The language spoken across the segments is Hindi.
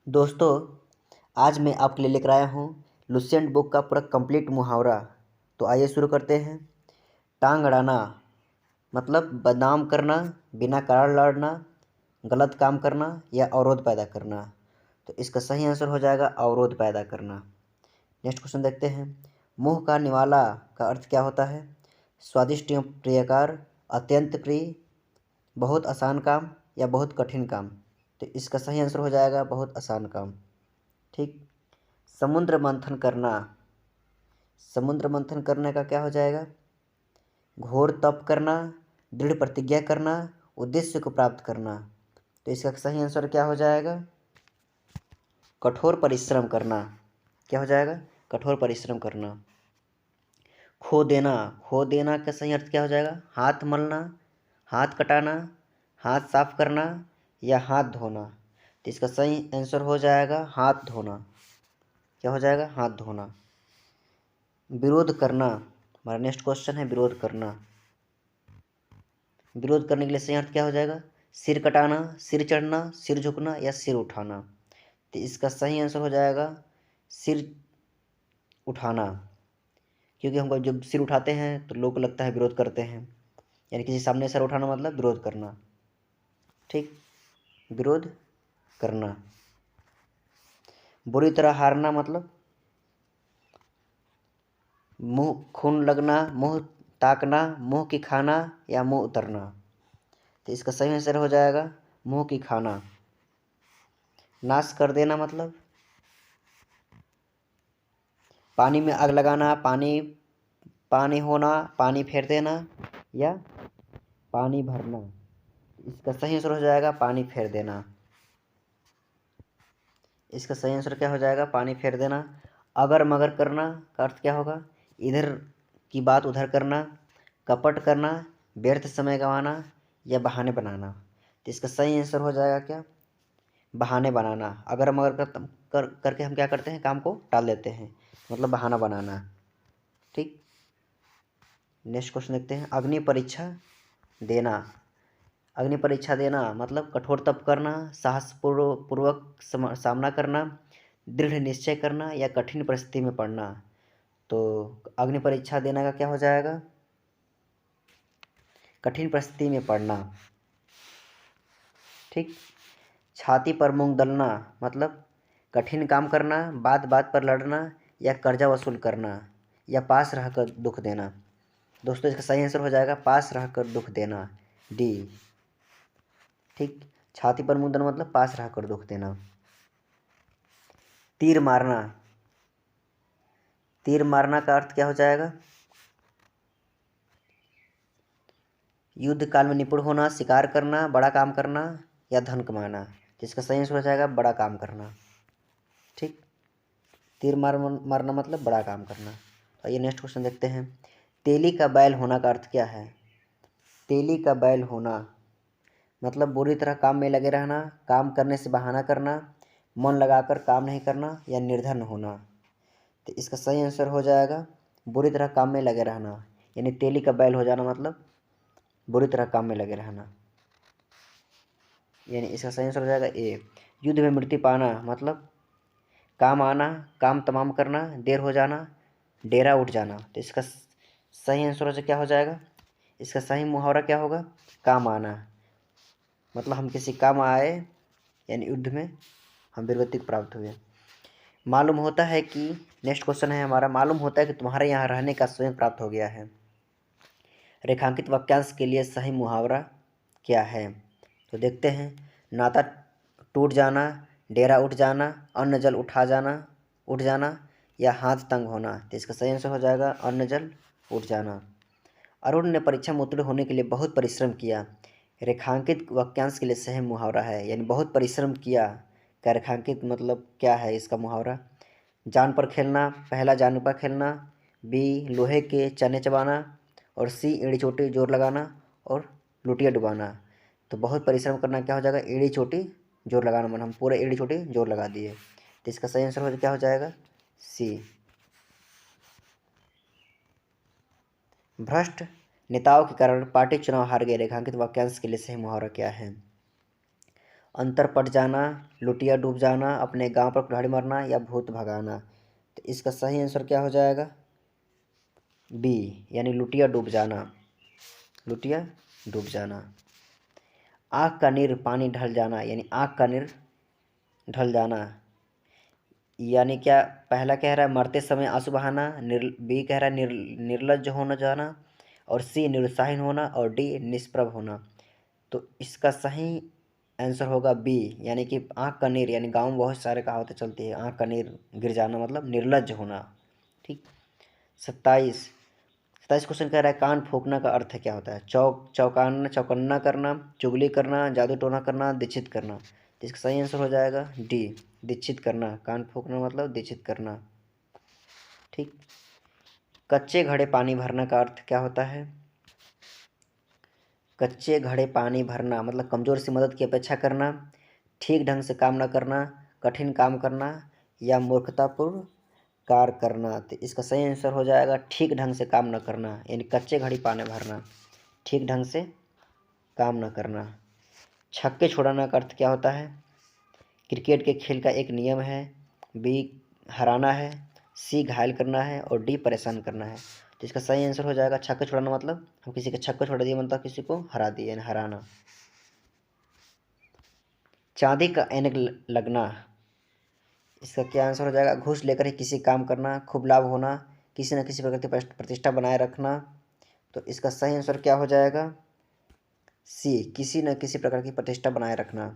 दोस्तों, आज मैं आपके लिए लेकर आया हूँ लुसेंट बुक का पूरा कंप्लीट मुहावरा। तो आइए शुरू करते हैं। टांग अड़ाना मतलब बदनाम करना, बिना कारण लड़ना, गलत काम करना या अवरोध पैदा करना। तो इसका सही आंसर हो जाएगा अवरोध पैदा करना। नेक्स्ट क्वेश्चन देखते हैं। मुँह का निवाला का अर्थ क्या होता है? स्वादिष्ट एवं प्रियकर, अत्यंत प्रिय, बहुत आसान काम या बहुत कठिन काम। तो इसका सही आंसर हो जाएगा बहुत आसान काम। ठीक। समुद्र मंथन करना, समुद्र मंथन करने का क्या हो जाएगा? घोर तप करना, दृढ़ प्रतिज्ञा करना, उद्देश्य को प्राप्त करना। तो इसका सही आंसर क्या हो जाएगा? कठोर परिश्रम करना। क्या हो जाएगा? कठोर परिश्रम करना। खो देना, खो देना का सही अर्थ क्या हो जाएगा? हाथ मलना, हाथ कटाना, हाथ साफ करना या हाथ धोना। तो इसका सही आंसर हो जाएगा हाथ धोना। क्या हो जाएगा? हाथ धोना। विरोध करना, हमारा नेक्स्ट क्वेश्चन है विरोध करना। विरोध करने के लिए सही अर्थ क्या हो जाएगा? सिर कटाना, सिर चढ़ना, सिर झुकना या सिर उठाना। तो इसका सही आंसर हो जाएगा सिर उठाना, क्योंकि हमको जब सिर उठाते हैं तो लोग को लगता है विरोध करते हैं, यानी किसी सामने सर उठाना मतलब विरोध करना। ठीक, विरोध करना। बुरी तरह हारना मतलब मुंह खून लगना, मुंह ताकना, मुंह की खाना या मुंह उतरना। तो इसका सही आंसर हो जाएगा मुंह की खाना। नाश कर देना मतलब पानी में आग लगाना, पानी पानी होना, पानी फेर देना या पानी भरना। इसका सही आंसर हो जाएगा पानी फेर देना। इसका सही आंसर क्या हो जाएगा? पानी फेर देना। अगर मगर करना का अर्थ क्या होगा? इधर की बात उधर करना, कपट करना, व्यर्थ समय गंवाना या बहाने बनाना। तो इसका सही आंसर हो जाएगा क्या? बहाने बनाना। अगर मगर करके हम क्या करते हैं? काम को टाल देते हैं, मतलब बहाना बनाना। ठीक। नेक्स्ट क्वेश्चन देखते हैं। अग्नि परीक्षा देना, अग्नि परीक्षा देना मतलब कठोर तप करना, साहसपूर्वक सामना करना, दृढ़ निश्चय करना या कठिन परिस्थिति में पड़ना। तो अग्नि परीक्षा देना का क्या हो जाएगा? कठिन परिस्थिति में पड़ना। ठीक। छाती पर मूंग दलना मतलब कठिन काम करना, बात बात पर लड़ना या कर्जा वसूल करना या पास रहकर दुख देना। दोस्तों, इसका सही आंसर हो जाएगा पास रहकर दुख देना, डी। ठीक। छाती पर मूंग दलना मतलब पास रहकर दुख देना। तीर मारना, तीर मारना का अर्थ क्या हो जाएगा? युद्ध काल में निपुण होना, शिकार करना, बड़ा काम करना या धन कमाना। जिसका सही आंसर हो जाएगा बड़ा काम करना। ठीक। तीर मारना मतलब बड़ा काम करना। तो आइए नेक्स्ट क्वेश्चन देखते हैं। तेली का बैल होना का अर्थ क्या है? तेली का बैल होना मतलब बुरी तरह काम में लगे रहना, काम करने से बहाना करना, मन लगाकर काम नहीं करना या निर्धन होना। तो इसका सही आंसर हो जाएगा बुरी तरह काम में लगे रहना, यानी तेली का बैल हो जाना मतलब बुरी तरह काम में लगे रहना, यानी इसका सही आंसर हो जाएगा ए। युद्ध में मृत्यु पाना मतलब काम आना, काम तमाम करना, देर हो जाना, डेरा उठ जाना। तो इसका सही आंसर हो क्या हो जाएगा? इसका सही मुहावरा क्या होगा? काम आना मतलब हम किसी काम आए, यानी युद्ध में हम वीरगति को प्राप्त हुए। मालूम होता है कि, नेक्स्ट क्वेश्चन है हमारा, मालूम होता है कि तुम्हारे यहाँ रहने का स्वयं प्राप्त हो गया है। रेखांकित वाक्यांश के लिए सही मुहावरा क्या है? तो देखते हैं। नाता टूट जाना, डेरा उठ जाना, अन्न जल उठ जाना या हाथ तंग होना। तो इसका सही आंसर हो जाएगा अन्न जल उठ जाना। अरुण ने परीक्षा में उत्तीर्ण होने के लिए बहुत परिश्रम किया। रेखांकित वाक्यांश के लिए सही मुहावरा है, यानी बहुत परिश्रम किया का रेखांकित मतलब क्या है इसका मुहावरा? जान पर खेलना, पहला जान पर खेलना, बी लोहे के चने चबाना और सी एड़ी चोटी जोर लगाना और लुटिया डुबाना। तो बहुत परिश्रम करना क्या हो जाएगा? एड़ी चोटी जोर लगाना, मतलब हम पूरे एड़ी चोटी जोर लगा दिए। तो इसका सही आंसर हो क्या हो जाएगा? सी। भ्रष्ट नेताओं के कारण पार्टी चुनाव हार गए। रेखांकित वाक्यांश के लिए सही मुहावरा क्या है? अंतर पट जाना, लुटिया डूब जाना, अपने गांव पर कुल्हाड़ी मारना या भूत भगाना। तो इसका सही आंसर क्या हो जाएगा? बी, यानी लुटिया डूब जाना। लुटिया डूब जाना। आँख का नीर पानी ढल जाना, यानी आँख का नीर ढल जाना, यानी क्या? पहला कह रहा है मरते समय आंसू बहाना, बी कह रहा है निर्लज्ज होना जाना, और सी निरुत्साहित होना, और डी निष्प्रभ होना। तो इसका सही आंसर होगा बी, यानी कि आँख का नीर, यानी गाँव में बहुत सारे कहावतें चलती है, आँख का नीर गिर जाना मतलब निर्लज्ज होना। ठीक। 27 क्वेश्चन कह रहा है कान फूंकना का अर्थ क्या होता है? चौकन्ना करना, चुगली करना, जादू टोना करना, दीक्षित करना। तो इसका सही आंसर हो जाएगा डी, दीक्षित करना। कान फूंकना मतलब दीक्षित करना। ठीक। कच्चे घड़े पानी भरना का अर्थ क्या होता है? कच्चे घड़े पानी भरना मतलब कमज़ोर से मदद की अपेक्षा करना, ठीक ढंग से काम न करना, कठिन काम करना, या मूर्खतापूर्ण कार्य करना। तो इसका सही आंसर हो जाएगा ठीक ढंग से काम न करना, यानी कच्चे घड़ी पानी भरना, ठीक ढंग से काम न करना। छक्के छुड़ाना का अर्थ क्या होता है? क्रिकेट के खेल का एक नियम है, बी हराना है, सी घायल करना है, और डी परेशान करना है। तो इसका सही आंसर हो जाएगा छक्का छुड़ाना मतलब हम किसी के छक्का छुड़ा दिए मतलब किसी को हरा दिए, यानी हराना। चांदी का ऐनक लगना, इसका क्या आंसर हो जाएगा? घूस लेकर ही किसी काम करना, खूब लाभ होना, किसी न किसी प्रकार की प्रतिष्ठा बनाए रखना। तो इसका सही आंसर क्या हो जाएगा? सी, किसी न किसी प्रकार की प्रतिष्ठा बनाए रखना।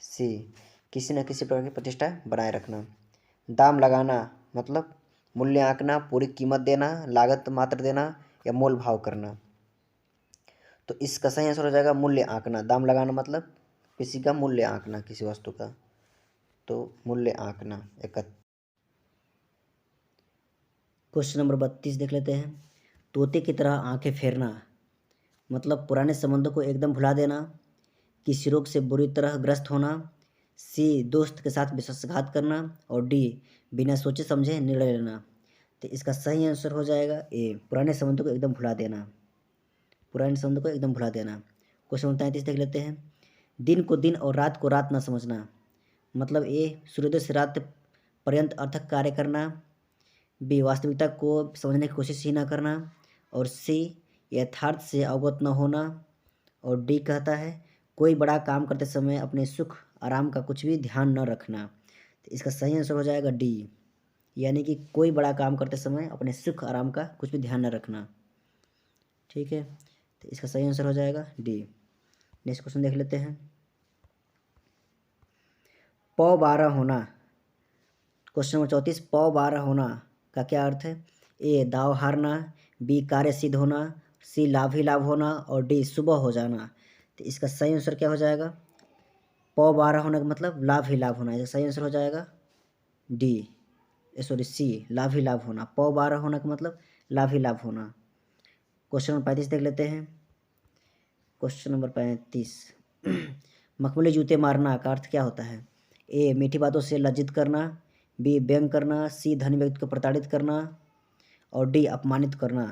सी, किसी न किसी प्रकार की प्रतिष्ठा बनाए रखना। दाम लगाना मतलब मूल्य आंकना, पूरी कीमत देना, लागत मात्र देना, या मोल भाव करना। तो इसका सही आंसर हो जाएगा मूल्य आंकना। दाम लगाना मतलब किसी का मूल्य आंकना, किसी वस्तु का, तो मूल्य आंकना। क्वेश्चन नंबर 32 देख लेते हैं। तोते की तरह आंखें फेरना मतलब पुराने संबंधों को एकदम भुला देना, किसी रोग से बुरी तरह ग्रस्त होना, सी दोस्त के साथ विश्वासघात करना, और डी बिना सोचे समझे निर्णय लेना। तो इसका सही आंसर हो जाएगा ए, पुराने संबंधों को एकदम भुला देना। पुराने संबंधों को एकदम भुला देना। क्वेश्चन नंबर 33 देख लेते हैं। दिन को दिन और रात को रात ना समझना मतलब ए सूर्योदय से रात पर्यंत अर्थक कार्य करना, बी वास्तविकता को समझने की कोशिश ही ना करना, और सी यथार्थ से अवगत न होना, और डी कहता है कोई बड़ा काम करते समय अपने सुख आराम का कुछ भी ध्यान न रखना। तो इसका सही आंसर हो जाएगा डी, यानी कि कोई बड़ा काम करते समय अपने सुख आराम का कुछ भी ध्यान न रखना। ठीक है, तो इसका सही आंसर हो जाएगा डी। नेक्स्ट क्वेश्चन देख लेते हैं। पौ 12 होना, क्वेश्चन नंबर 34, पौ 12 होना का क्या अर्थ है? ए दाव हारना, बी कार्य सिद्ध होना, सी लाभ ही लाभ होना, और डी सुबह हो जाना। तो इसका सही आंसर क्या हो जाएगा? पौ 12 होने का मतलब लाभ ही लाभ होना। इसका सही आंसर हो जाएगा डी, सॉरी सी, लाभ ही लाभ होना। पौ 12 होने का मतलब लाभ ही लाभ होना। क्वेश्चन नंबर 35 देख लेते हैं। क्वेश्चन नंबर 35, मखमली जूते मारना का अर्थ क्या होता है? ए मीठी बातों से लज्जित करना, बी व्यंग करना, सी धनी व्यक्ति को प्रताड़ित करना, और डी अपमानित करना।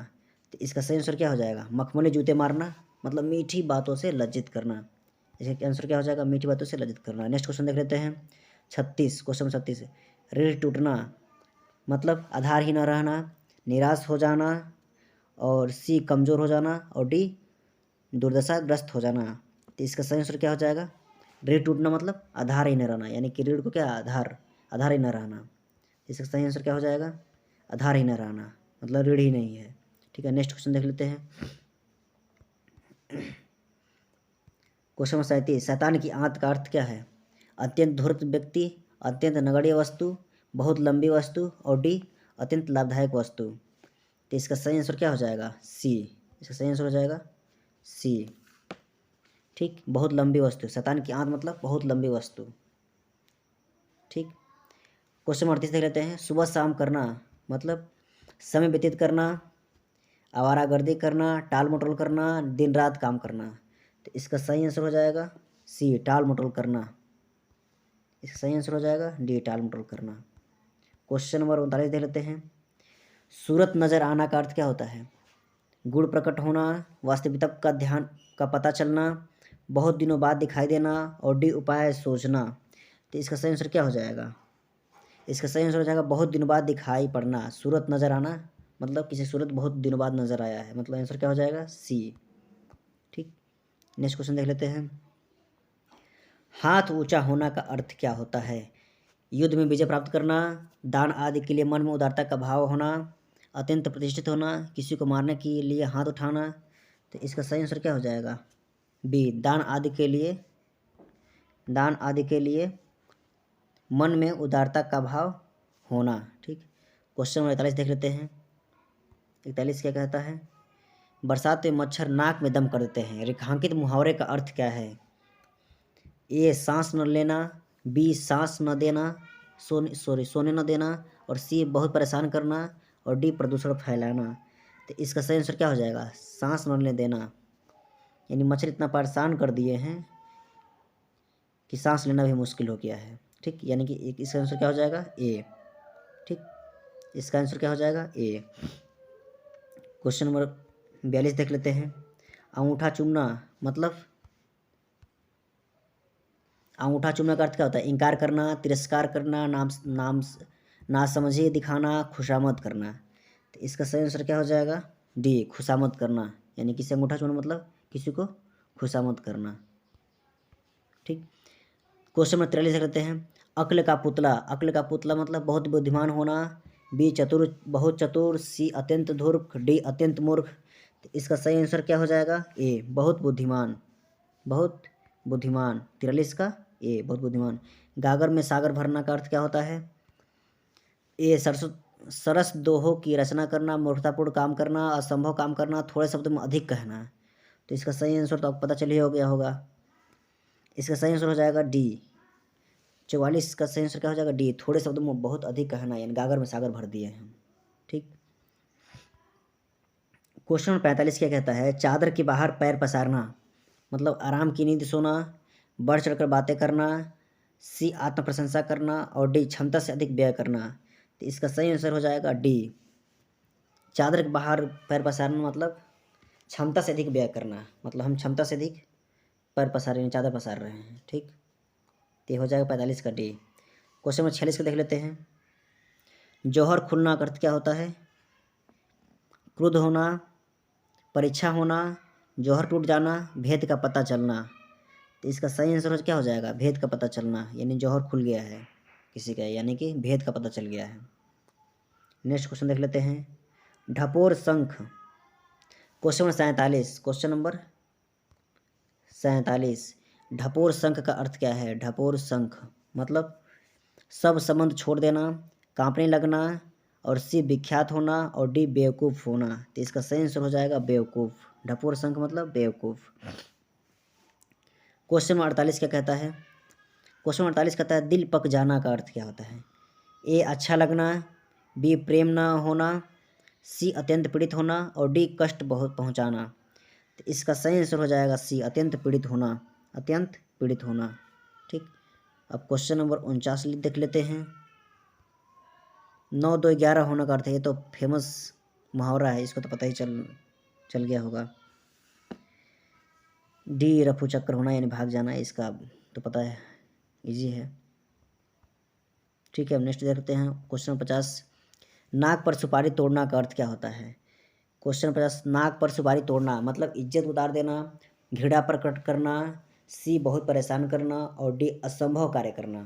तो इसका सही आंसर क्या हो जाएगा? मखमली जूते मारना मतलब मीठी बातों से लज्जित करना। इसका आंसर क्या हो जाएगा? मीठी बातों से लज्जित करना। नेक्स्ट क्वेश्चन देख लेते हैं। 36, क्वेश्चन 36, रीढ़ टूटना मतलब आधार ही न रहना, निराश हो जाना, और सी कमज़ोर हो जाना, और डी दुर्दशाग्रस्त हो जाना। तो इसका सही आंसर क्या हो जाएगा? रीढ़ टूटना मतलब आधार ही न रहना, यानी कि रीढ़ को क्या आधार ही न रहना। इसका सही आंसर क्या हो जाएगा? आधार ही न रहना मतलब रीढ़ ही नहीं है। ठीक है, नेक्स्ट क्वेश्चन देख लेते हैं। क्वेश्चन नंबर 37, शैतान की आंत का अर्थ क्या है? अत्यंत धूर्त व्यक्ति, अत्यंत नगण्य वस्तु, बहुत लंबी वस्तु, और डी अत्यंत लाभदायक वस्तु। तो इसका सही आंसर क्या हो जाएगा? सी, इसका सही आंसर हो जाएगा सी। ठीक, बहुत लंबी वस्तु, शैतान की आंत मतलब बहुत लंबी वस्तु। ठीक, क्वेश्चन 38 देख लेते हैं। सुबह शाम करना मतलब समय व्यतीत करना, आवारागर्दी करना, टाल मटोल करना, दिन रात काम करना। तो इसका सही आंसर हो जाएगा सी, टाल मटोल करना। इसका सही आंसर हो जाएगा डी, टाल मटोल करना। क्वेश्चन नंबर 39 देख लेते हैं। सूरत नज़र आना का अर्थ क्या होता है? गुण प्रकट होना, वास्तविकता का ध्यान का पता चलना, बहुत दिनों बाद दिखाई देना, और डी उपाय सोचना। तो इसका सही आंसर क्या हो जाएगा? इसका सही आंसर हो जाएगा बहुत दिनों बाद दिखाई पड़ना, सूरत नज़र आना, मतलब किसी सूरत बहुत दिनों बाद नज़र आया है, मतलब आंसर क्या हो जाएगा? सी। ठीक, नेक्स्ट क्वेश्चन देख लेते हैं। हाथ ऊंचा होना का अर्थ क्या होता है? युद्ध में विजय प्राप्त करना, दान आदि के लिए मन में उदारता का भाव होना, अत्यंत प्रतिष्ठित होना, किसी को मारने के लिए हाथ उठाना। तो इसका सही आंसर क्या हो जाएगा? बी, दान आदि के लिए, दान आदि के लिए मन में उदारता का भाव होना। ठीक, क्वेश्चन नंबर 41 देख लेते हैं। 41 क्या कहता है? बरसात में मच्छर नाक में दम कर देते हैं, रेखांकित मुहावरे का अर्थ क्या है? ए, सांस न लेना, बी, सांस न देना, सोने न देना, और सी, बहुत परेशान करना, और डी, प्रदूषण फैलाना। तो इसका सही आंसर क्या हो जाएगा? सांस न लेने देना, यानी मच्छर इतना परेशान कर दिए हैं कि सांस लेना भी मुश्किल हो गया है। ठीक, यानी कि इसका आंसर क्या हो जाएगा? ए। ठीक, इसका आंसर क्या हो जाएगा? ए। क्वेश्चन नंबर 42 देख लेते हैं। अंगूठा चूमना, मतलब अंगूठा चूमने का अर्थ क्या होता है? इनकार करना, तिरस्कार करना, नाम नाम नासमझी दिखाना, खुशामद करना। तो इसका सही आंसर क्या हो जाएगा? डी, खुशामद करना, यानी किसी अंगूठा चूमना मतलब किसी को खुशामद करना। ठीक, क्वेश्चन नंबर 43 करते हैं। अक्ल का पुतला, अक्ल का पुतला मतलब बहुत बुद्धिमान होना, बी, चतुर, बहुत चतुर, सी, अत्यंत धूर्त, डी, अत्यंत मूर्ख। तो इसका सही आंसर क्या हो जाएगा? ए, बहुत बुद्धिमान, बहुत बुद्धिमान। 43 का ए, बहुत बुद्धिमान। गागर में सागर भरना का अर्थ क्या होता है? ए, सरस दोहों की रचना करना, मूर्खतापूर्ण काम करना, असंभव काम करना, थोड़े शब्द में अधिक कहना। तो इसका सही आंसर तो आपको पता चल ही हो गया होगा। इसका सही आंसर हो जाएगा डी। 44 का सही आंसर क्या हो जाएगा? डी, थोड़े शब्दों में बहुत अधिक कहना, यानी गागर में सागर भर दिए हैं। ठीक, क्वेश्चन नंबर 45 क्या कहता है? चादर के बाहर पैर पसारना, मतलब आराम की नींद सोना, बढ़ चढ़कर बातें करना, सी, आत्म प्रशंसा करना, और डी, क्षमता से अधिक व्यय करना। तो इसका सही आंसर हो जाएगा डी। चादर के बाहर पैर पसारना मतलब क्षमता से अधिक व्यय करना, मतलब हम क्षमता से अधिक पैर पसार रहे हैं, चादर पसार रहे हैं। ठीक, तो ये हो जाएगा 45 का डी। क्वेश्चन नंबर 46 को देख लेते हैं। जौहर खुलना का अर्थ क्या होता है? क्रुद्ध होना, परीक्षा होना, जौहर टूट जाना, भेद का पता चलना। तो इसका सही आंसर क्या हो जाएगा? भेद का पता चलना, यानी जौहर खुल गया है किसी का, यानी कि भेद का पता चल गया है। नेक्स्ट क्वेश्चन देख लेते हैं। ढपोर शंख, क्वेश्चन नंबर 47, क्वेश्चन नंबर 47, ढपोर शंख का अर्थ क्या है? ढपोर शंख मतलब सब संबंध छोड़ देना, कांपने लगना, और सी, विख्यात होना, और डी, बेवकूफ़ होना। तो इसका सही आंसर हो जाएगा बेवकूफ़। ढपोर शंख मतलब बेवकूफ़। क्वेश्चन नंबर 48 क्या कहता है? क्वेश्चन नंबर 48 कहता है दिल पक जाना का अर्थ क्या होता है? ए, अच्छा लगना, बी, प्रेम न होना, सी, अत्यंत पीड़ित होना, और डी, कष्ट बहुत पहुंचाना। तो इसका सही आंसर हो जाएगा सी, अत्यंत पीड़ित होना, अत्यंत पीड़ित होना। ठीक, अब क्वेश्चन नंबर 49 देख लेते हैं। 9, 2, 11 होने का अर्थ है, ये तो फेमस मुहावरा है, इसको तो पता ही चल गया होगा। डी, रफू चक्कर होना, यानी भाग जाना, इसका तो पता है, इजी है। ठीक है, अब नेक्स्ट देखते हैं। क्वेश्चन नंबर 50, नाक पर सुपारी तोड़ना का अर्थ क्या होता है? क्वेश्चन 50, नाक पर सुपारी तोड़ना मतलब इज्जत उतार देना, घृणा प्रकट करना, सी, बहुत परेशान करना, और डी, असंभव कार्य करना।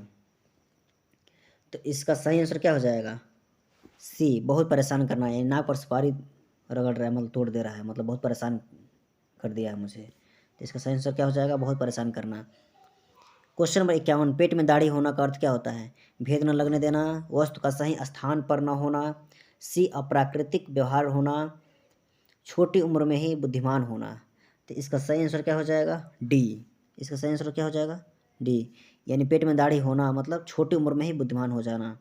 तो इसका सही आंसर क्या हो जाएगा? सी, बहुत परेशान करना, यानी नाक पर सुपारी रगड़ रहा है, मतलब तोड़ दे रहा है, मतलब बहुत परेशान कर दिया है मुझे। तो इसका सही आंसर क्या हो जाएगा? बहुत परेशान करना। क्वेश्चन नंबर 51, पेट में दाढ़ी होना का अर्थ क्या होता है? भेद न लगने देना, वस्तु का सही स्थान पर न होना, सी, अप्राकृतिक व्यवहार होना, छोटी उम्र में ही बुद्धिमान होना। तो इसका सही आंसर क्या हो जाएगा? डी। इसका सही आंसर क्या हो जाएगा? डी, यानी पेट में दाढ़ी होना मतलब छोटी उम्र में ही बुद्धिमान हो जाना।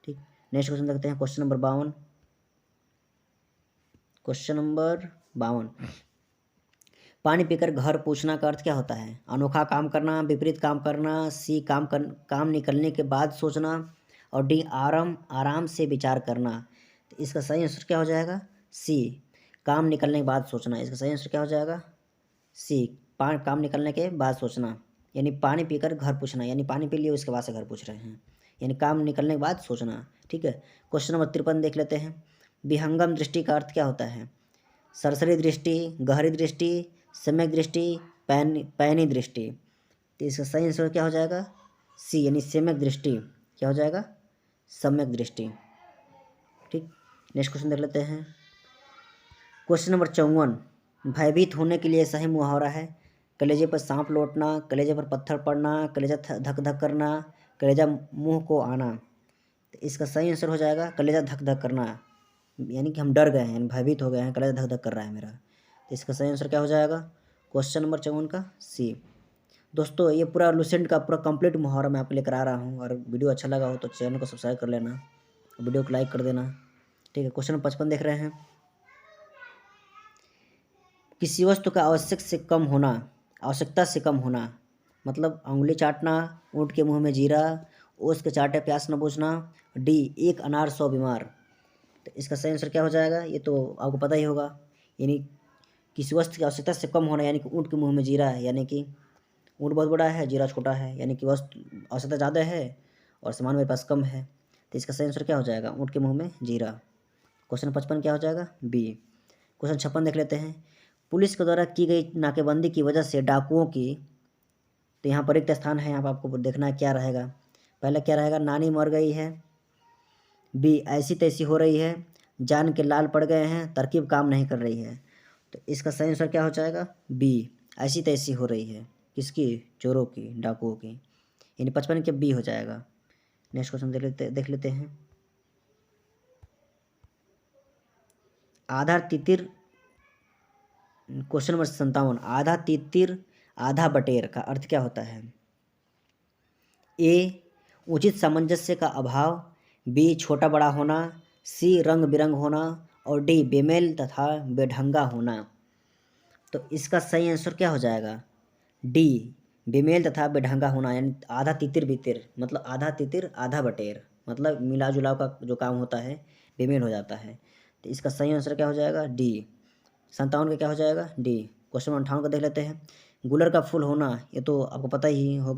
ठीक, नेक्स्ट क्वेश्चन देखते हैं। क्वेश्चन नंबर 52, क्वेश्चन नंबर 52, पानी पीकर घर पूछना का अर्थ क्या होता है? अनोखा काम करना, विपरीत काम करना, सी, काम निकलने के बाद सोचना, और डी, आराम से विचार करना। तो इसका सही आंसर क्या हो जाएगा? सी, काम निकलने के बाद सोचना। इसका सही आंसर क्या हो जाएगा? सी, काम निकलने के बाद सोचना, यानी पानी पीकर घर पूछना, यानी पानी पी लिए उसके बाद से घर पूछ रहे हैं, यानी काम निकलने के बाद सोचना। ठीक है, क्वेश्चन नंबर 53 देख लेते हैं। विहंगम दृष्टि का अर्थ क्या होता है? सरसरी दृष्टि, गहरी दृष्टि, सम्यक दृष्टि, पैनी दृष्टि। तो इसका सही आंसर क्या हो जाएगा? सी, यानी सम्यक दृष्टि। क्या हो जाएगा? सम्यक दृष्टि। ठीक, नेक्स्ट क्वेश्चन देख लेते हैं। क्वेश्चन नंबर 54, भयभीत होने के लिए सही मुहावरा है? कलेजे पर सांप लौटना, कलेजे पर पत्थर पड़ना, कलेजा धक धक करना, कलेजा मुंह को आना। तो इसका सही आंसर हो जाएगा कलेजा धक धक करना, यानी कि हम डर गए हैं, भयभीत हो गए हैं, कलेजा धक धक कर रहा है मेरा। तो इसका सही आंसर क्या हो जाएगा? क्वेश्चन नंबर 54 का सी। दोस्तों, ये पूरा लुसेंट का पूरा कंप्लीट मुहावरा मैं आपको लेकर आ रहा हूँ, और वीडियो अच्छा लगा हो तो चैनल को सब्सक्राइब कर लेना, वीडियो को लाइक कर देना। ठीक है, क्वेश्चन नंबर 55 देख रहे हैं। किसी वस्तु का आवश्यकता से कम होना, मतलब उंगली चाटना, ऊँट के मुंह में जीरा, ओस के चाटे प्यास न बुझना, डी एक अनार 100 बीमार। तो इसका सही आंसर क्या हो जाएगा? ये तो आपको पता ही होगा, यानी किसी वस्तु की आवश्यकता से कम होना, यानी कि ऊँट के मुंह में जीरा है, यानी कि ऊँट बहुत बड़ा है, जीरा छोटा है, यानी कि वस्तु आवश्यकता ज़्यादा है और सामान मेरे पास कम है। तो इसका सही आंसर क्या हो जाएगा? ऊँट के मुंह में जीरा। क्वेश्चन 55 क्या हो जाएगा? बी। क्वेश्चन 56 देख लेते हैं। पुलिस के द्वारा की गई नाकेबंदी की वजह से डाकुओं की, तो यहाँ पर रिक्त स्थान है, यहाँ पर आपको देखना है क्या रहेगा। पहला क्या रहेगा? नानी मर गई है, बी ऐसी तैसी हो रही है, जान के लाल पड़ गए हैं, तरकीब काम नहीं कर रही है। तो इसका सही आंसर क्या हो जाएगा? बी, ऐसी तैसी हो रही है। किसकी? चोरों की, डाकुओं की, यानी 55 के बी हो जाएगा। नेक्स्ट क्वेश्चन देख लेते हैं। आधा तितिर, क्वेश्चन नंबर 57, आधा तितिर आधा बटेर का अर्थ क्या होता है? ए उचित सामंजस्य का अभाव, बी छोटा बड़ा होना, सी रंग बिरंग होना, और डी बेमेल तथा बेढंगा होना। तो इसका सही आंसर क्या हो जाएगा? डी बेमेल तथा बेढंगा होना, यानी आधा तितिर बितिर, मतलब आधा तितिर आधा बटेर, मतलब मिला जुलाव का जो काम होता है बेमेल हो जाता है। तो इसका सही आंसर क्या हो जाएगा? डी। 57 का क्या हो जाएगा? डी। क्वेश्चन 58 का देख लेते हैं। गुलर का फूल होना, ये तो आपको पता ही हो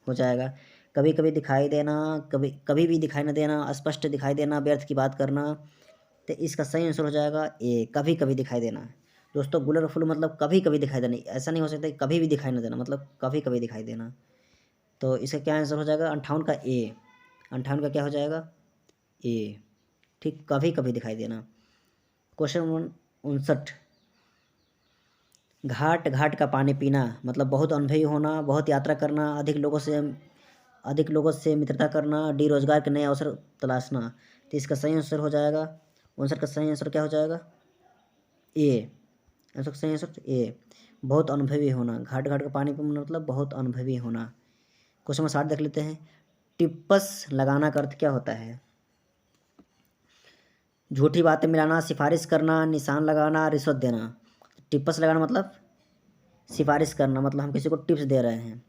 जाएगा। कभी कभी दिखाई देना, कभी कभी भी दिखाई न देना, अस्पष्ट दिखाई देना, व्यर्थ की बात करना। तो इसका सही आंसर हो जाएगा ए, कभी कभी दिखाई देना। दोस्तों, गुलर का फूल मतलब कभी कभी दिखाई देना, ऐसा नहीं हो सकता कि कभी भी दिखाई न देना, मतलब कभी कभी दिखाई देना। तो इसका क्या आंसर हो जाएगा? 58 का ए। 58 का क्या हो जाएगा? ए। ठीक, कभी कभी दिखाई देना। क्वेश्चन 59, घाट घाट का पानी पीना, मतलब बहुत अनुभवी होना, बहुत यात्रा करना, अधिक लोगों से मित्रता करना, डी रोजगार के नए अवसर तलाशना। तो इसका सही आंसर हो जाएगा, 59 का सही आंसर क्या हो जाएगा? ए। आंसर का सही आंसर ए, बहुत अनुभवी होना। घाट घाट का पानी पीना मतलब बहुत अनुभवी होना। क्वेश्चन नंबर 60 देख लेते हैं। टिप्पस लगाना का अर्थ क्या होता है? झूठी बातें मिलाना, सिफारिश करना, निशान लगाना, रिश्वत देना। टिप्पस लगाना मतलब सिफारिश करना, मतलब हम किसी को टिप्स दे रहे हैं,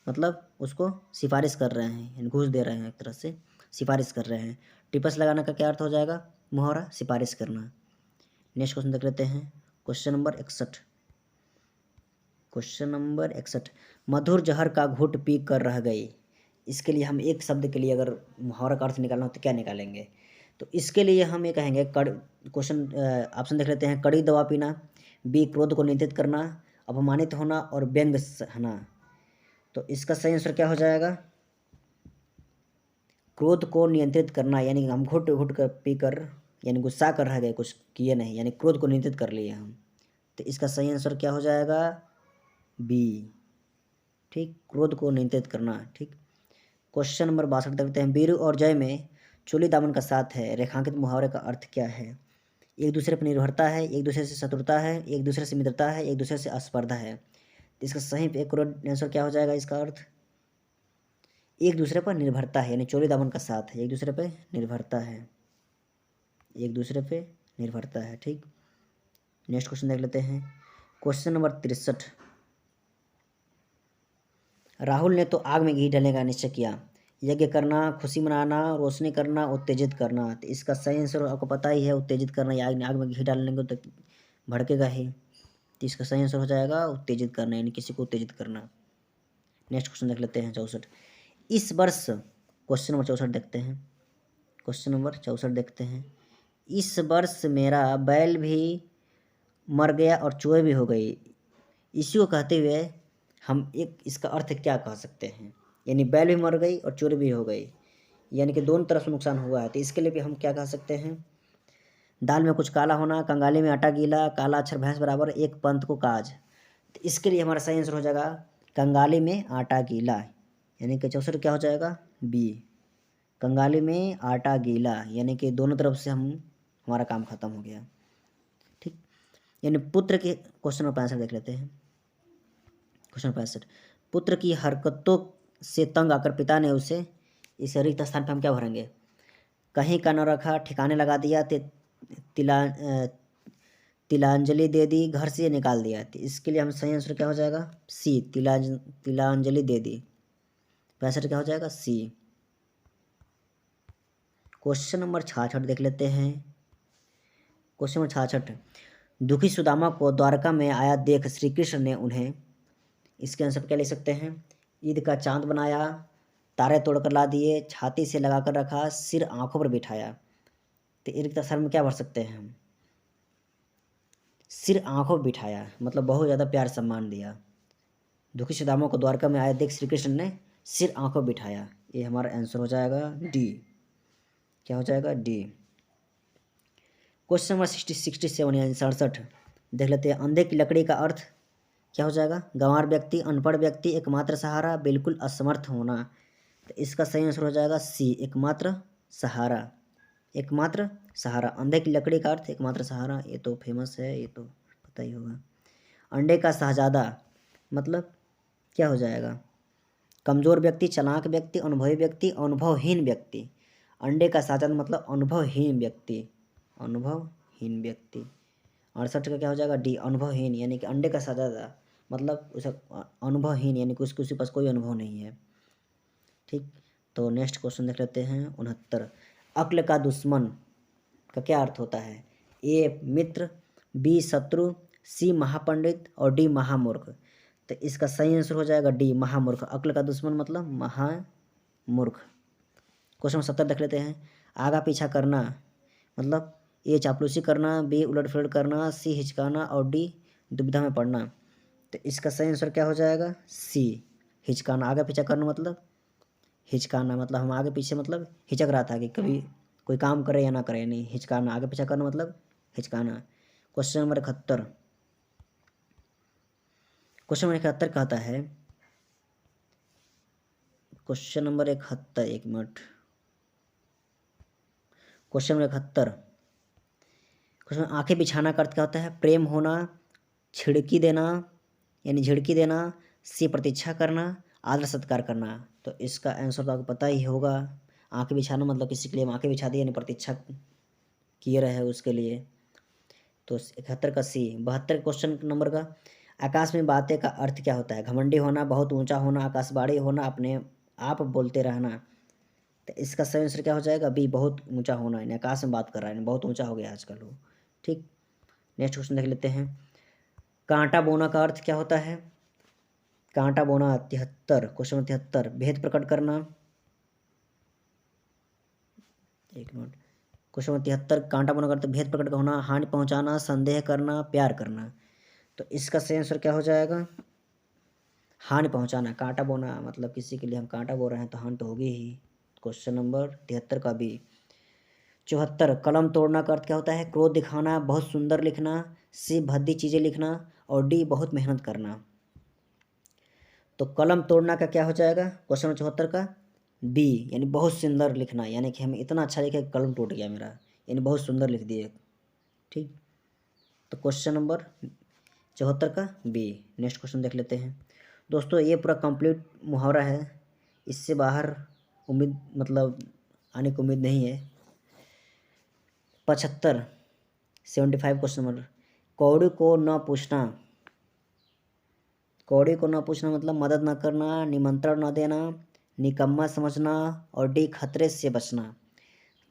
मतलब उसको सिफारिश कर रहे हैं, यानी घूस दे रहे हैं, एक तरह से सिफारिश कर रहे हैं। टिप्पस लगाने का क्या अर्थ हो जाएगा? मुहावरा सिफारिश करना। नेक्स्ट क्वेश्चन देख लेते हैं। क्वेश्चन नंबर 61, क्वेश्चन नंबर 61, मधुर जहर का घूंट पी कर रह गई। इसके लिए हम एक शब्द के लिए अगर मुहावरा का अर्थ निकालना हो तो क्या निकालेंगे? तो इसके लिए हम ये कहेंगे, क्वेश्चन ऑप्शन देख लेते हैं। कड़ी दवा पीना, बी क्रोध को नियंत्रित करना, अपमानित होना, और व्यंग सहना। तो इसका सही आंसर क्या हो जाएगा? क्रोध को नियंत्रित करना, यानी हम घुट घुट कर पी कर, यानी गुस्सा कर रह गए, कुछ किए नहीं, यानी क्रोध को नियंत्रित कर लिए हम। तो इसका सही आंसर क्या हो जाएगा? बी। ठीक, क्रोध को नियंत्रित करना। ठीक, क्वेश्चन नंबर 62 देखते हैं। वीरू और जय में चोली दामन का साथ है, रेखांकित मुहावरे का अर्थ क्या है? एक दूसरे पर निर्भरता है, एक दूसरे से शत्रुता है, एक दूसरे से मित्रता है, एक दूसरे से स्पर्धा है। तो इसका सही एक करोड़ आंसर क्या हो जाएगा? इसका अर्थ एक दूसरे पर निर्भरता है, यानी चोली दामन का साथ है, एक दूसरे पर निर्भरता है, एक दूसरे पे निर्भरता है। ठीक, नेक्स्ट क्वेश्चन देख लेते हैं। क्वेश्चन नंबर 63, राहुल ने तो आग में घी डालने का निश्चय किया। यज्ञ करना, खुशी मनाना, रोशनी करना, उत्तेजित करना। तो इसका सही आंसर आपको पता ही है, उत्तेजित करना, या आग में घी डालने को तो भड़केगा ही। तो इसका सही आंसर हो जाएगा उत्तेजित करना, यानी किसी को उत्तेजित करना। नेक्स्ट क्वेश्चन देख लेते हैं 64। इस वर्ष, क्वेश्चन नंबर 64 देखते हैं, क्वेश्चन नंबर 64 देखते हैं। इस वर्ष मेरा बैल भी मर गया और चोर भी हो गई, इसी को कहते हुए हम एक इसका अर्थ क्या कह सकते हैं? यानी बैल भी मर गई और चोर भी हो गई, यानी कि दोनों तरफ से नुकसान हुआ है, तो इसके लिए भी हम क्या कह सकते हैं? दाल में कुछ काला होना, कंगाली में आटा गीला, काला अक्षर भैंस बराबर, एक पंथ को काज। तो इसके लिए हमारा सही आंसर हो जाएगा कंगाली में आटा गीला, यानी कि 64 क्या हो जाएगा? बी, कंगाली में आटा गीला, यानी कि दोनों तरफ से हमारा काम खत्म हो गया। ठीक, यानी पुत्र के, क्वेश्चन नंबर 65 देख लेते हैं। क्वेश्चन 65, पुत्र की हरकतों से तंग आकर पिता ने उसे, इस रिक्त स्थान पर हम क्या भरेंगे? कहीं का न रखा, ठिकाने लगा दिया, तिलांजलि दे दी, घर से निकाल दिया। तो इसके लिए हम सही आंसर क्या हो जाएगा? सी, तिलांजलि दे दी। 65 क्या हो जाएगा? सी। क्वेश्चन नंबर 66 देख लेते हैं। क्वेश्चन नंबर 66, दुखी सुदामा को द्वारका में आया देख श्री कृष्ण ने उन्हें, इसके आंसर क्या लिख सकते हैं? ईद का चांद बनाया, तारे तोड़कर ला दिए, छाती से लगाकर रखा, सिर आंखों पर बिठाया। तो ईद का सर में क्या भर सकते हैं हम? सिर आंखों पर बिठाया, मतलब बहुत ज़्यादा प्यार सम्मान दिया। दुखी सुदामा को द्वारका में आया देख श्री कृष्ण ने सिर आंखों बिठाया, ये हमारा आंसर हो जाएगा डी। क्या हो जाएगा? डी। क्वेश्चन नंबर 67 यानी 67 देख लेते हैं। अंधे की लकड़ी का अर्थ क्या हो जाएगा? गंवार व्यक्ति, अनपढ़ व्यक्ति, एकमात्र सहारा, बिल्कुल असमर्थ होना। तो इसका सही आंसर हो जाएगा सी, एकमात्र सहारा। एकमात्र सहारा, अंधे की लकड़ी का अर्थ एकमात्र सहारा, ये तो फेमस है, ये तो पता ही होगा। अंडे का शहजादा मतलब क्या हो जाएगा? कमज़ोर व्यक्ति, चालाक व्यक्ति, अनुभवी व्यक्ति, अनुभवहीन व्यक्ति। अंडे का शहजादा मतलब अनुभवहीन व्यक्ति, अनुभवहीन व्यक्ति। 68 का क्या हो जाएगा? डी, अनुभवहीन, यानी कि अंडे का शहजादा मतलब उसे अनुभवहीन, यानी कि उसके पास कोई अनुभव नहीं है। ठीक, तो नेक्स्ट क्वेश्चन देख लेते हैं 69। अक्ल का दुश्मन का क्या अर्थ होता है? ए मित्र, बी शत्रु, सी महापंडित और डी महामूर्ख। तो इसका सही आंसर हो जाएगा डी, महामूर्ख। अक्ल का दुश्मन मतलब महामूर्ख। क्वेश्चन 70 देख लेते हैं। आगा पीछा करना मतलब ए चापलूसी करना, बी उलटफेर करना, सी हिचकाना और डी दुविधा में पड़ना। तो इसका सही आंसर क्या हो जाएगा? सी, हिचकाना। आगे पीछा करना मतलब हिचकाना, मतलब हम आगे पीछे मतलब हिचक रहा था कि कभी कोई काम करे या ना करे, नहीं, हिचकाना। आगे पीछा करना मतलब हिचकाना। क्वेश्चन नंबर 71, क्वेश्चन नंबर 71 कहता है, क्वेश्चन नंबर 71, एक मिनट, क्वेश्चन नंबर 71, क्वेश्चन आंखें बिछाना का अर्थ क्या होता है? प्रेम होना, छिड़की देना यानी झिड़की देना, सी प्रतीक्षा करना, आदर सत्कार करना। तो इसका आंसर तो आपको पता ही होगा। आंखें बिछाना मतलब किसी के लिए हम आंखें बिछा दी, यानी प्रतीक्षा किए रहे उसके लिए। तो 71 का सी। 72 क्वेश्चन नंबर का, आकाश में बातें का अर्थ क्या होता है? घमंडी होना, बहुत ऊंचा होना, आकाशवाणी होना, अपने आप बोलते रहना। तो इसका सही आंसर क्या हो जाएगा? बी, बहुत ऊंचा होना, यानी आकाश में बात कर रहा है, बहुत ऊंचा हो गया आजकल वो। ठीक, नेक्स्ट क्वेश्चन देख लेते हैं। कांटा बोना का अर्थ क्या होता है? कांटा बोना 73, क्वेश्चन 73, भेद प्रकट करना, एक मिनट, क्वेश्चन 73, कांटा बोना का अर्थ भेद प्रकट होना, हानि पहुंचाना, संदेह करना, प्यार करना। तो इसका सही आंसर क्या हो जाएगा? हानि पहुंचाना। कांटा बोना मतलब किसी के लिए हम कांटा बो रहे हैं तो हानि तो होगी ही। क्वेश्चन नंबर 73 का बी। 74, कलम तोड़ना का अर्थ क्या होता है? क्रोध दिखाना, बहुत सुंदर लिखना, सी भद्दी चीज़ें लिखना और डी बहुत मेहनत करना। तो कलम तोड़ना का क्या हो जाएगा? क्वेश्चन नंबर 74 का बी, यानी बहुत सुंदर लिखना, यानी कि हम इतना अच्छा लिखे कलम टूट गया मेरा, यानी बहुत सुंदर लिख दिए। ठीक, तो क्वेश्चन नंबर 74 का बी। नेक्स्ट क्वेश्चन देख लेते हैं। दोस्तों ये पूरा कंप्लीट मुहावरा है, इससे बाहर उम्मीद मतलब आने की उम्मीद नहीं है। 75 75 क्वेश्चन नंबर, कौड़ी को न पूछना, कौड़ी को न पूछना मतलब मदद न करना, निमंत्रण न देना, निकम्मा समझना और डी खतरे से बचना।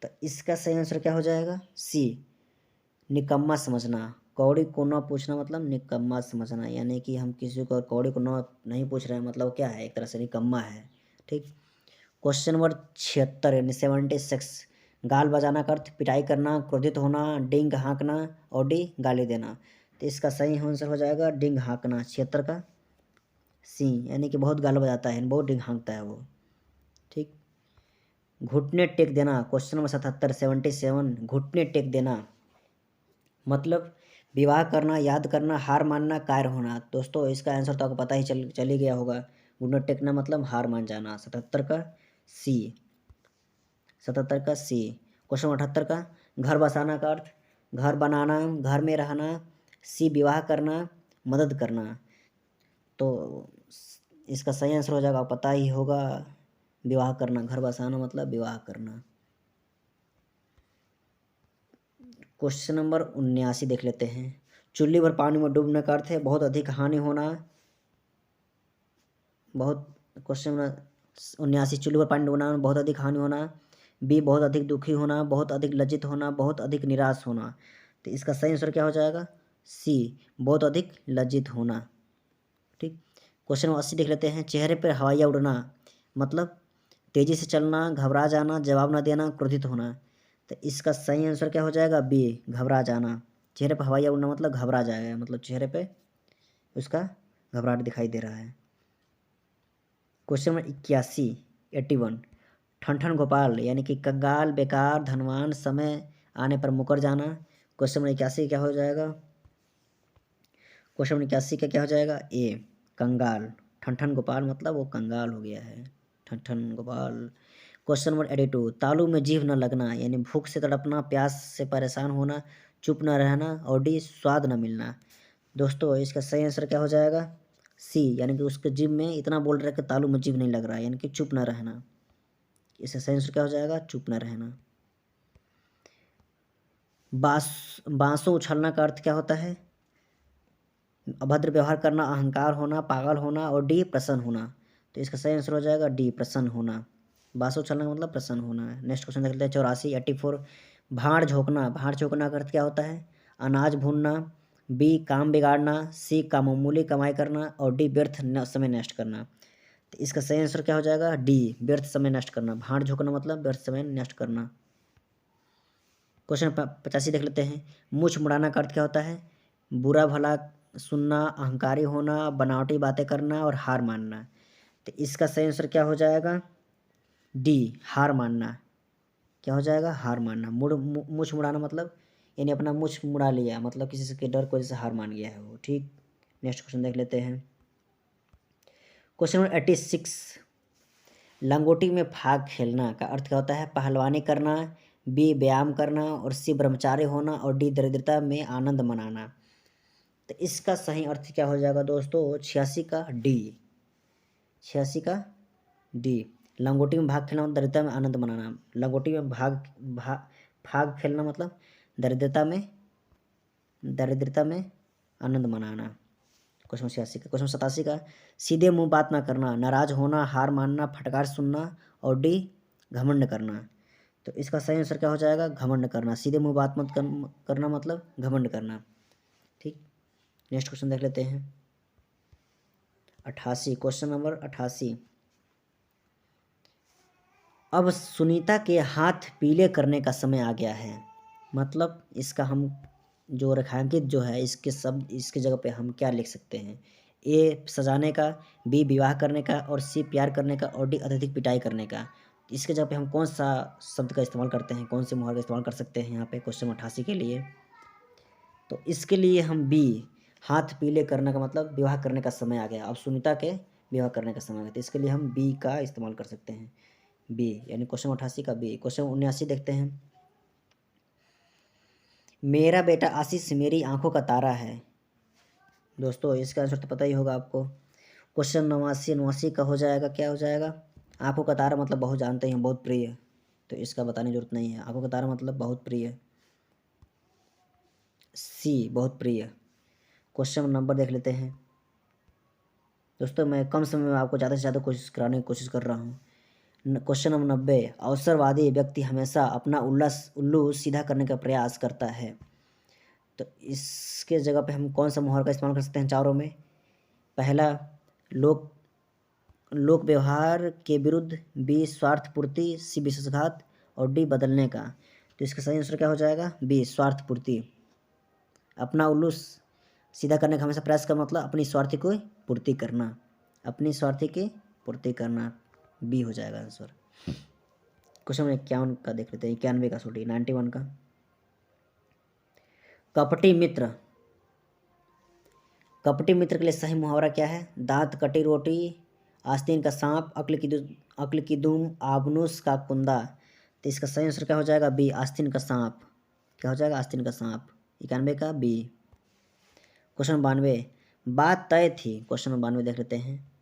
तो इसका सही आंसर क्या हो जाएगा? सी, निकम्मा समझना। कौड़ी को न पूछना मतलब निकम्मा समझना, यानी कि हम किसी को कौड़ी को न नहीं पूछ रहे हैं मतलब क्या है, एक तरह से निकम्मा है। ठीक। क्वेश्चन नंबर 76 यानी 76, गाल बजाना का अर्थ पिटाई करना, क्रोधित होना, डिंग हाँकना और डी गाली देना। तो इसका सही आंसर हो जाएगा डिंग हाँकना, 76 का सी, यानी कि बहुत गाल बजाता है, बहुत डिंग हाँकता है वो। ठीक। घुटने टेक देना, क्वेश्चन नंबर 77 77, घुटने टेक देना मतलब विवाह करना, याद करना, हार मानना, कायर होना। दोस्तों इसका आंसर तो आपको पता ही चल ही गया होगा, घुटने टेकना मतलब हार मान जाना, 77 का सी, 77 का सी। क्वेश्चन 78 का घर बसाना का अर्थ घर बनाना, घर में रहना, सी विवाह करना, मदद करना। तो इसका सही आंसर हो जाएगा, पता ही होगा, विवाह करना, घर बसाना मतलब विवाह करना। क्वेश्चन नंबर 79 देख लेते हैं। चुल्ली भर पानी में डूबने का अर्थ है बहुत अधिक हानि होना, बहुत। क्वेश्चन नंबर 79, चुल्ली भर पानी डूबना में बहुत अधिक हानि होना, बी बहुत अधिक दुखी होना, बहुत अधिक लज्जित होना, बहुत अधिक निराश होना। तो इसका सही आंसर क्या हो जाएगा, सी, बहुत अधिक लज्जित होना। ठीक। क्वेश्चन नंबर 80 देख लेते हैं। चेहरे पर हवाइयाँ उड़ना मतलब तेज़ी से चलना, घबरा जाना, जवाब न देना, क्रोधित होना। तो इसका सही आंसर क्या हो जाएगा, बी, घबरा जाना। चेहरे पर हवाइयाँ उड़ना मतलब घबरा जाएगा, मतलब चेहरे पे उसका घबराहट दिखाई दे रहा है। क्वेश्चन नंबर 81 81, ठन गोपाल यानी कि कंगाल, बेकार, धनवान, समय आने पर मुकर जाना। क्वेश्चन नंबर 81 क्या हो जाएगा, क्वेश्चन नंबर 81 का क्या हो जाएगा, ए, कंगाल। ठन गोपाल मतलब वो कंगाल हो गया है, ठन गोपाल। क्वेश्चन नंबर 82, तालू में जीभ न लगना यानी भूख से तड़पना, प्यास से परेशान होना, चुप न रहना और डी स्वाद न मिलना। दोस्तों इसका सही आंसर क्या हो जाएगा, सी, यानी कि उसके जीभ में इतना बोल रहा है कि तालू में जीभ नहीं लग रहा है, यानी कि चुप न रहना। इसका सही आंसर क्या हो जाएगा, चुप न रहना। बांसों उछलना का अर्थ क्या होता है, अभद्र व्यवहार करना, अहंकार होना, पागल होना और डी प्रसन्न होना। तो इसका सही आंसर हो जाएगा डी, प्रसन्न होना। बांसुर चलना का मतलब प्रसन्न होना है। नेक्स्ट क्वेश्चन देख लेते हैं 84 84, भाड़ झोंकना, भाड़ झोंकना का अर्थ क्या होता है, अनाज भूनना, बी काम बिगाड़ना, सी का मामूली कमाई करना और डी व्यर्थ समय नष्ट करना। तो इसका सही आंसर क्या हो जाएगा, डी, व्यर्थ समय नष्ट करना। भाड़ झोंकना मतलब व्यर्थ समय नष्ट करना। क्वेश्चन 85 देख लेते हैं। मुँह मुड़ाना का अर्थ क्या होता है, बुरा भला सुनना, अहंकारी होना, बनावटी बातें करना और हार मानना। तो इसका सही आंसर क्या हो जाएगा, डी, हार मानना। क्या हो जाएगा, हार मानना। मुँह मुड़ाना मतलब यानी अपना मुँह मुड़ा लिया, मतलब किसी से के डर की वजह से हार मान गया है वो। ठीक। नेक्स्ट क्वेश्चन देख लेते हैं। क्वेश्चन नंबर 86, लंगोटी में फाग खेलना का अर्थ क्या होता है, पहलवानी करना, बी व्यायाम करना और सी ब्रह्मचारी होना और डी दरिद्रता में आनंद मनाना। तो इसका सही अर्थ क्या हो जाएगा दोस्तों, 86 का डी, 86 का डी, लंगोटी में भाग खेलना और दरिद्रता में आनंद मनाना। लंगोटी में भाग खेलना मतलब दरिद्रता में आनंद मनाना। क्वेश्चन 86 का। क्वेश्चन 87 का, सीधे मुंह बात ना करना, नाराज होना, हार मानना, फटकार सुनना और डी घमंड करना। तो इसका सही आंसर क्या हो जाएगा, घमंड करना। सीधे मुंह बात मत करना मतलब घमंड करना। ठीक। नेक्स्ट क्वेश्चन देख लेते हैं 88, क्वेश्चन नंबर 88, अब सुनीता के हाथ पीले करने का समय आ गया है। मतलब इसका हम जो रेखांकित जो है इसके शब्द इसके जगह पे हम क्या लिख सकते हैं, ए सजाने का, बी विवाह करने का और सी प्यार करने का और डी अत्यधिक पिटाई करने का। इसके जगह पे हम कौन सा शब्द का इस्तेमाल करते हैं, कौन से मुहावरे का इस्तेमाल कर सकते हैं यहाँ पे क्वेश्चन 88 के लिए। तो इसके लिए हम बी, हाथ पीले करने का मतलब विवाह करने का समय आ गया, अब सुनीता के विवाह करने का समय आ गया। तो इसके लिए हम बी का इस्तेमाल कर सकते हैं, बी, यानी क्वेश्चन 88 का बी। क्वेश्चन 79 देखते हैं। मेरा बेटा आशीष मेरी आंखों का तारा है। दोस्तों इसका आंसर तो पता ही होगा आपको। क्वेश्चन 89 का हो जाएगा, क्या हो जाएगा, आंखों का तारा मतलब बहुत जानते हैं, बहुत प्रिय। तो इसका बताने की जरूरत नहीं है, आंखों का तारा मतलब बहुत प्रिय, सी, बहुत प्रिय। क्वेश्चन नंबर देख लेते हैं। दोस्तों मैं कम समय में आपको ज़्यादा से ज़्यादा कोशिश कराने की कोशिश कर रहा हूँ। क्वेश्चन नंबर 90, अवसरवादी व्यक्ति हमेशा अपना उल्लू सीधा करने का प्रयास करता है। तो इसके जगह पे हम कौन सा मुहावरा का इस्तेमाल कर सकते हैं चारों में? पहला, लोक व्यवहार के विरुद्ध, बी स्वार्थ पूर्ति, सी विश्वासघात और डी बदलने का। तो इसका सही आंसर क्या हो जाएगा? बी स्वार्थ पूर्ति। अपना उल्लू सीधा करने का हमेशा प्रयास का मतलब अपनी स्वार्थी को पूर्ति करना, अपनी स्वार्थी की पूर्ति करना, बी हो जाएगा आंसर। क्वेश्चन नंबर 51 का देख लेते हैं, 91 का, सॉरी 91 का। कपटी मित्र, कपटी मित्र के लिए सही मुहावरा क्या है? दांत कटी रोटी, आस्तीन का सांप, अक्ल की दुम, आबनूस का कुंदा। तो इसका सही आंसर क्या हो जाएगा? बी आस्तीन का सांप। क्या हो जाएगा? आस्तीन का सांप। 91 का बी। क्वेश्चन 92, बात तय थी। क्वेश्चन नंबर 92 देख लेते हैं।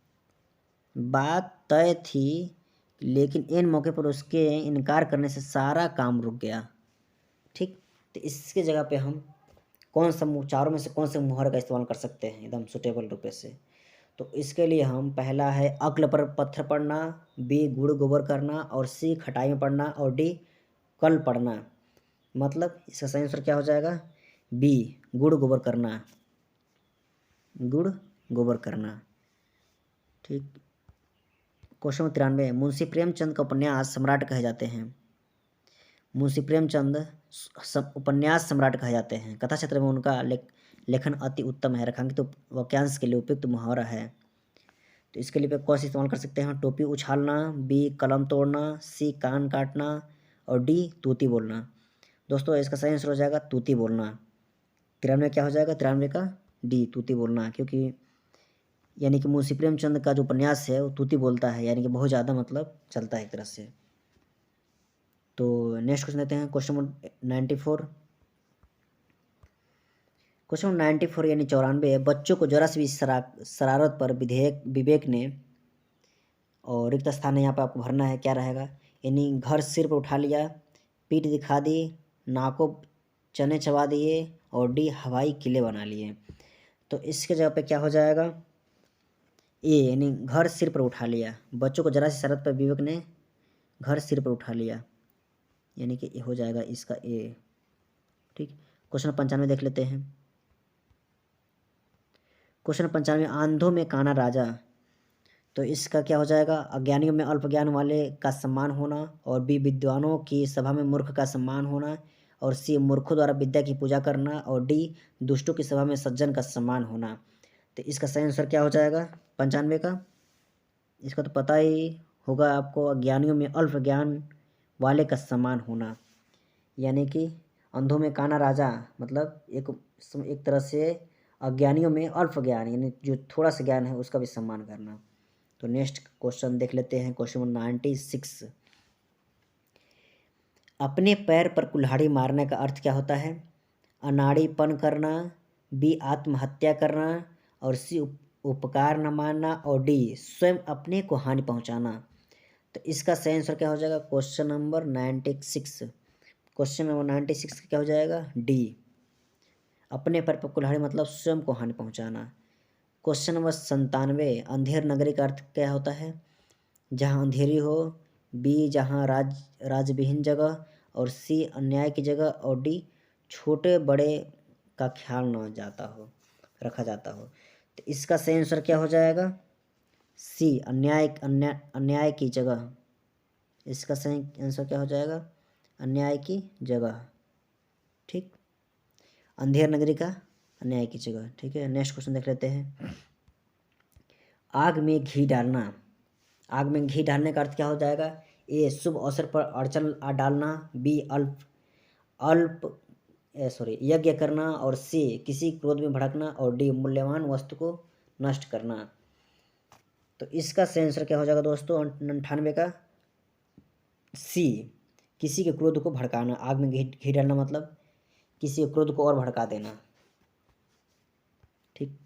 बात तय थी लेकिन इन मौके पर उसके इनकार करने से सारा काम रुक गया। ठीक, तो इसके जगह पे हम कौन सा चारों में से कौन से मुहावरे का इस्तेमाल कर सकते हैं एकदम सुटेबल रूप से? तो इसके लिए हम पहला है अक्ल पर पत्थर पड़ना, बी गुड़ गोबर करना और सी खटाई में पड़ना और डी कल पड़ना। मतलब इसका सही आंसर क्या हो जाएगा? बी गुड़ गोबर करना, गुड़ गोबर करना। ठीक। क्वेश्चन 93, मुंशी प्रेमचंद का उपन्यास सम्राट कहे जाते हैं। मुंशी प्रेमचंद उपन्यास सम्राट कहे जाते हैं। कथा क्षेत्र में उनका लेखन अति उत्तम है, रेखांकित वाक्यांश के लिए उपयुक्त मुहावरा है। तो इसके लिए कौन सा इस्तेमाल कर सकते हैं? टोपी उछालना, बी कलम तोड़ना, सी कान काटना और डी तूती बोलना। दोस्तों इसका सही आंसर हो जाएगा तूती बोलना। 93 क्या हो जाएगा? 93 का डी तूती बोलना, क्योंकि यानी कि मुंशी प्रेमचंद का जो उपन्यास है वो तूती बोलता है, यानी कि बहुत ज़्यादा मतलब चलता है एक तरह से। तो नेक्स्ट क्वेश्चन देते हैं, क्वेश्चन नंबर 94। क्वेश्चन नंबर 94 यानी 94, बच्चों को जरा सी भी शरारत पर विवेक ने, और रिक्त स्थान है यहाँ पर आपको भरना है, क्या रहेगा? यानी घर सिर पर उठा लिया, पीठ दिखा दी, नाको चने चबा दिए और डी हवाई किले बना लिए। तो इसके जगह पे क्या हो जाएगा? ए यानी घर सिर पर उठा लिया। बच्चों को जरा सी शरारत पर विवेक ने घर सिर पर उठा लिया, यानी कि हो जाएगा इसका ए। ठीक। क्वेश्चन 95 देख लेते हैं। क्वेश्चन 95, आंधों में काना राजा। तो इसका क्या हो जाएगा? अज्ञानियों में अल्प ज्ञान वाले का सम्मान होना और बी विद्वानों की सभा में मूर्ख का सम्मान होना और सी मूर्खों द्वारा विद्या की पूजा करना और डी दुष्टों की सभा में सज्जन का सम्मान होना। तो इसका सही आंसर क्या हो जाएगा 95 का? इसका तो पता ही होगा आपको, अज्ञानियों में अल्प ज्ञान वाले का सम्मान होना, यानी कि अंधों में काना राजा मतलब एक तरह से अज्ञानियों में अल्प ज्ञान यानी जो थोड़ा सा ज्ञान है उसका भी सम्मान करना। तो नेक्स्ट क्वेश्चन देख लेते हैं, क्वेश्चन नंबर 96। अपने पैर पर कुल्हाड़ी मारने का अर्थ क्या होता है? अनाड़ीपन करना, बी आत्महत्या करना और सी उपकार न मानना और डी स्वयं अपने को हानि पहुंचाना। तो इसका सही आंसर क्या हो जाएगा? Question number 96। क्वेश्चन नंबर 96 क्या हो जाएगा? डी अपने पैर पर कुल्हाड़ी मतलब स्वयं को हानि पहुंचाना। क्वेश्चन नंबर 97, अंधेर नगरी का अर्थ क्या होता है? जहाँ अंधेरी हो, बी जहाँ राजविहीन जगह और सी अन्याय की जगह और डी छोटे बड़े का ख्याल न रखा जाता हो। तो इसका सही आंसर क्या हो जाएगा? सी अन्याय की जगह। इसका सही आंसर क्या हो जाएगा? अन्याय की जगह। ठीक, अंधेर नगरी का अन्याय की जगह। ठीक है, नेक्स्ट क्वेश्चन देख लेते हैं। आग में घी डालना। आग में घी डालने का अर्थ क्या हो जाएगा? ए शुभ अवसर पर अड़चन डालना, बी यज्ञ करना और सी किसी क्रोध में भड़कना और डी मूल्यवान वस्तु को नष्ट करना। तो इसका सही आंसर क्या हो जाएगा दोस्तों 98 का? सी किसी के क्रोध को भड़काना। आग में घी डालना मतलब किसी के क्रोध को और भड़का देना। ठीक,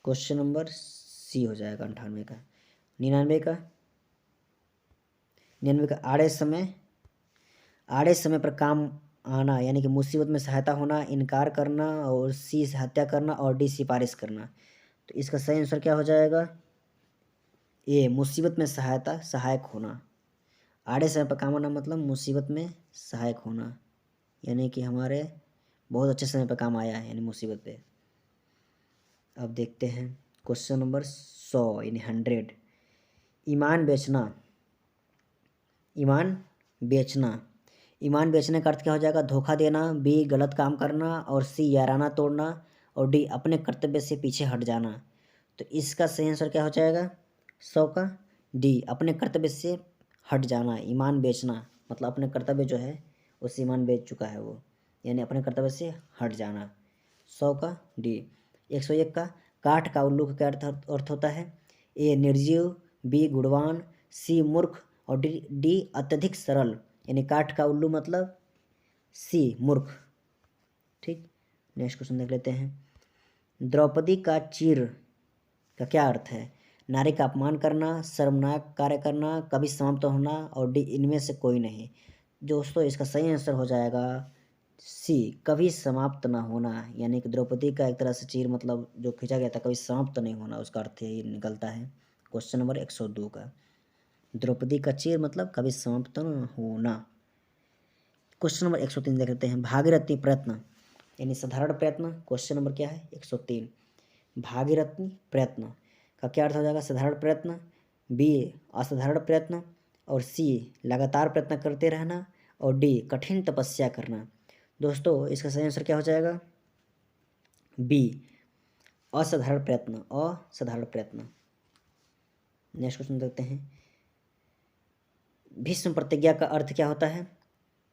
क्वेश्चन नंबर सी हो जाएगा 98 का। 99 का आड़े समय पर काम आना, यानी कि मुसीबत में सहायता होना, इनकार करना और सी हत्या करना और डी सिफारिश करना। तो इसका सही आंसर क्या हो जाएगा? ए मुसीबत में सहायक होना। आड़े समय पर काम आना मतलब मुसीबत में सहायक होना, यानी कि हमारे बहुत अच्छे समय पे काम आया है, यानी मुसीबत पे। अब देखते हैं क्वेश्चन नंबर 100 यानी 100। ईमान बेचना। ईमान बेचना। ईमान बेचने का अर्थ क्या हो जाएगा? धोखा देना, बी गलत काम करना, और सी याराना तोड़ना, और डी अपने कर्तव्य से पीछे हट जाना। तो इसका सही आंसर क्या हो जाएगा 100 का? डी अपने कर्तव्य से हट जाना। ईमान बेचना मतलब अपने कर्तव्य जो है उससे ईमान बेच चुका है वो, यानी अपने कर्तव्य से हट जाना। 100 का डी। 101 का काठ का उल्लू का क्या अर्थ होता है? ए निर्जीव, बी गुणवान, सी मूर्ख, और डी अत्यधिक सरल। यानी काठ का उल्लू मतलब सी मूर्ख। ठीक, नेक्स्ट क्वेश्चन देख लेते हैं। द्रौपदी का चीर का क्या अर्थ है? नारी का अपमान करना, शर्मनाक कार्य करना, कभी समाप्त होना, और डी इनमें से कोई नहीं। दोस्तों इसका सही आंसर हो जाएगा सी कभी समाप्त ना होना। यानी कि द्रौपदी का एक तरह से चीर मतलब जो खींचा गया था कभी समाप्त नहीं होना, उसका अर्थ ये निकलता है क्वेश्चन नंबर 102 का। द्रौपदी का चीर मतलब कभी समाप्त न होना। क्वेश्चन नंबर 103 देख लेते हैं। भागीरथी प्रयत्न यानी साधारण प्रयत्न। क्वेश्चन नंबर क्या है 103। भागीरथी प्रयत्न का क्या अर्थ हो जाएगा? साधारण प्रयत्न, बी असाधारण प्रयत्न, और सी लगातार प्रयत्न करते रहना, और डी कठिन तपस्या करना। दोस्तों इसका सही आंसर क्या हो जाएगा? बी असाधारण प्रयत्न। असाधारण प्रयत्न। नेक्स्ट क्वेश्चन देखते हैं। भीष्म प्रतिज्ञा का अर्थ क्या होता है?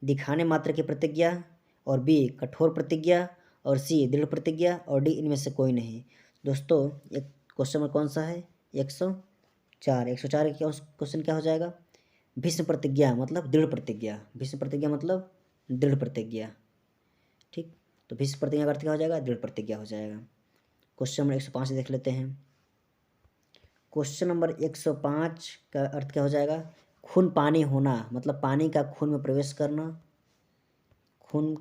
दिखाने मात्र की प्रतिज्ञा, और बी कठोर प्रतिज्ञा, और सी दृढ़ प्रतिज्ञा, और डी इनमें से कोई नहीं। दोस्तों एक क्वेश्चन में कौन सा है? 104। 104 का क्वेश्चन क्या हो जाएगा? भीष्म प्रतिज्ञा मतलब दृढ़ प्रतिज्ञा। भीष्म प्रतिज्ञा मतलब दृढ़ प्रतिज्ञा। ठीक, तो भीष्म प्रतिज्ञा का अर्थ क्या हो जाएगा? दृढ़ प्रतिज्ञा हो जाएगा। क्वेश्चन नंबर 105 देख लेते हैं। क्वेश्चन नंबर 105 का अर्थ क्या हो जाएगा? खून पानी होना मतलब पानी का खून में प्रवेश करना। खून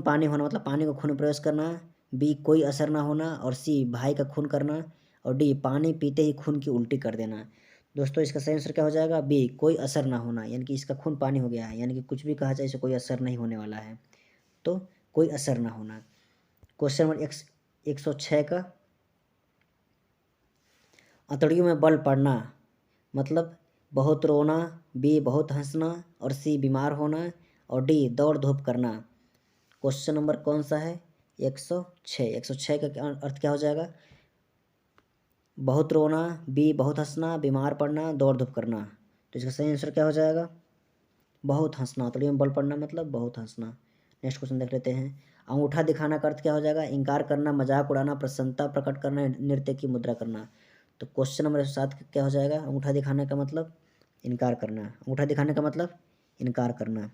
पानी होना मतलब पानी को खून में प्रवेश करना। बी कोई असर ना होना, और सी भाई का खून करना, और डी पानी पीते ही खून की उल्टी कर देना। दोस्तों इसका सही आंसर क्या हो जाएगा? बी कोई असर ना होना, यानी कि इसका खून पानी हो गया है, यानी कि कुछ भी कहा जाए इसे कोई असर नहीं होने वाला है, तो कोई असर ना होना। क्वेश्चन नंबर 106 का अतड़ियों में बल पड़ना मतलब बहुत रोना, बी बहुत हंसना, और सी बीमार होना, और डी दौड़ धूप करना। क्वेश्चन नंबर कौन सा है? 106। 106 का अर्थ क्या हो जाएगा? बहुत रोना, बी बहुत हंसना, बीमार पड़ना, दौड़ धूप करना। तो इसका सही आंसर क्या हो जाएगा? बहुत हंसना। अतड़ियों में बल पड़ना मतलब बहुत हंसना। नेक्स्ट क्वेश्चन देख लेते हैं। अंगूठा दिखाना का अर्थ क्या हो जाएगा? इंकार करना, मजाक उड़ाना, प्रसन्नता प्रकट करना, नृत्य की मुद्रा करना। तो क्वेश्चन नंबर 7 क्या हो जाएगा? अंगूठा दिखाने का मतलब इनकार करना। अंगूठा दिखाने का मतलब इनकार करना।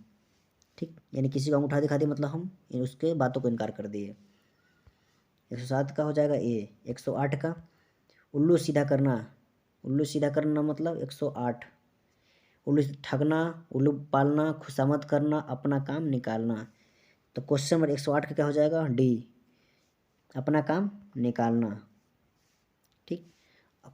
ठीक, यानी किसी को अंगूठा दिखा दिया मतलब हम उसके बातों को इनकार कर दिए। 107 का हो जाएगा ए। 108 का उल्लू सीधा करना। उल्लू सीधा करना मतलब 108। उल्लू ठगना, उल्लू पालना, खुशामद करना, अपना काम निकालना। तो क्वेश्चन नंबर 108 का क्या हो जाएगा? डी अपना काम निकालना। ठीक,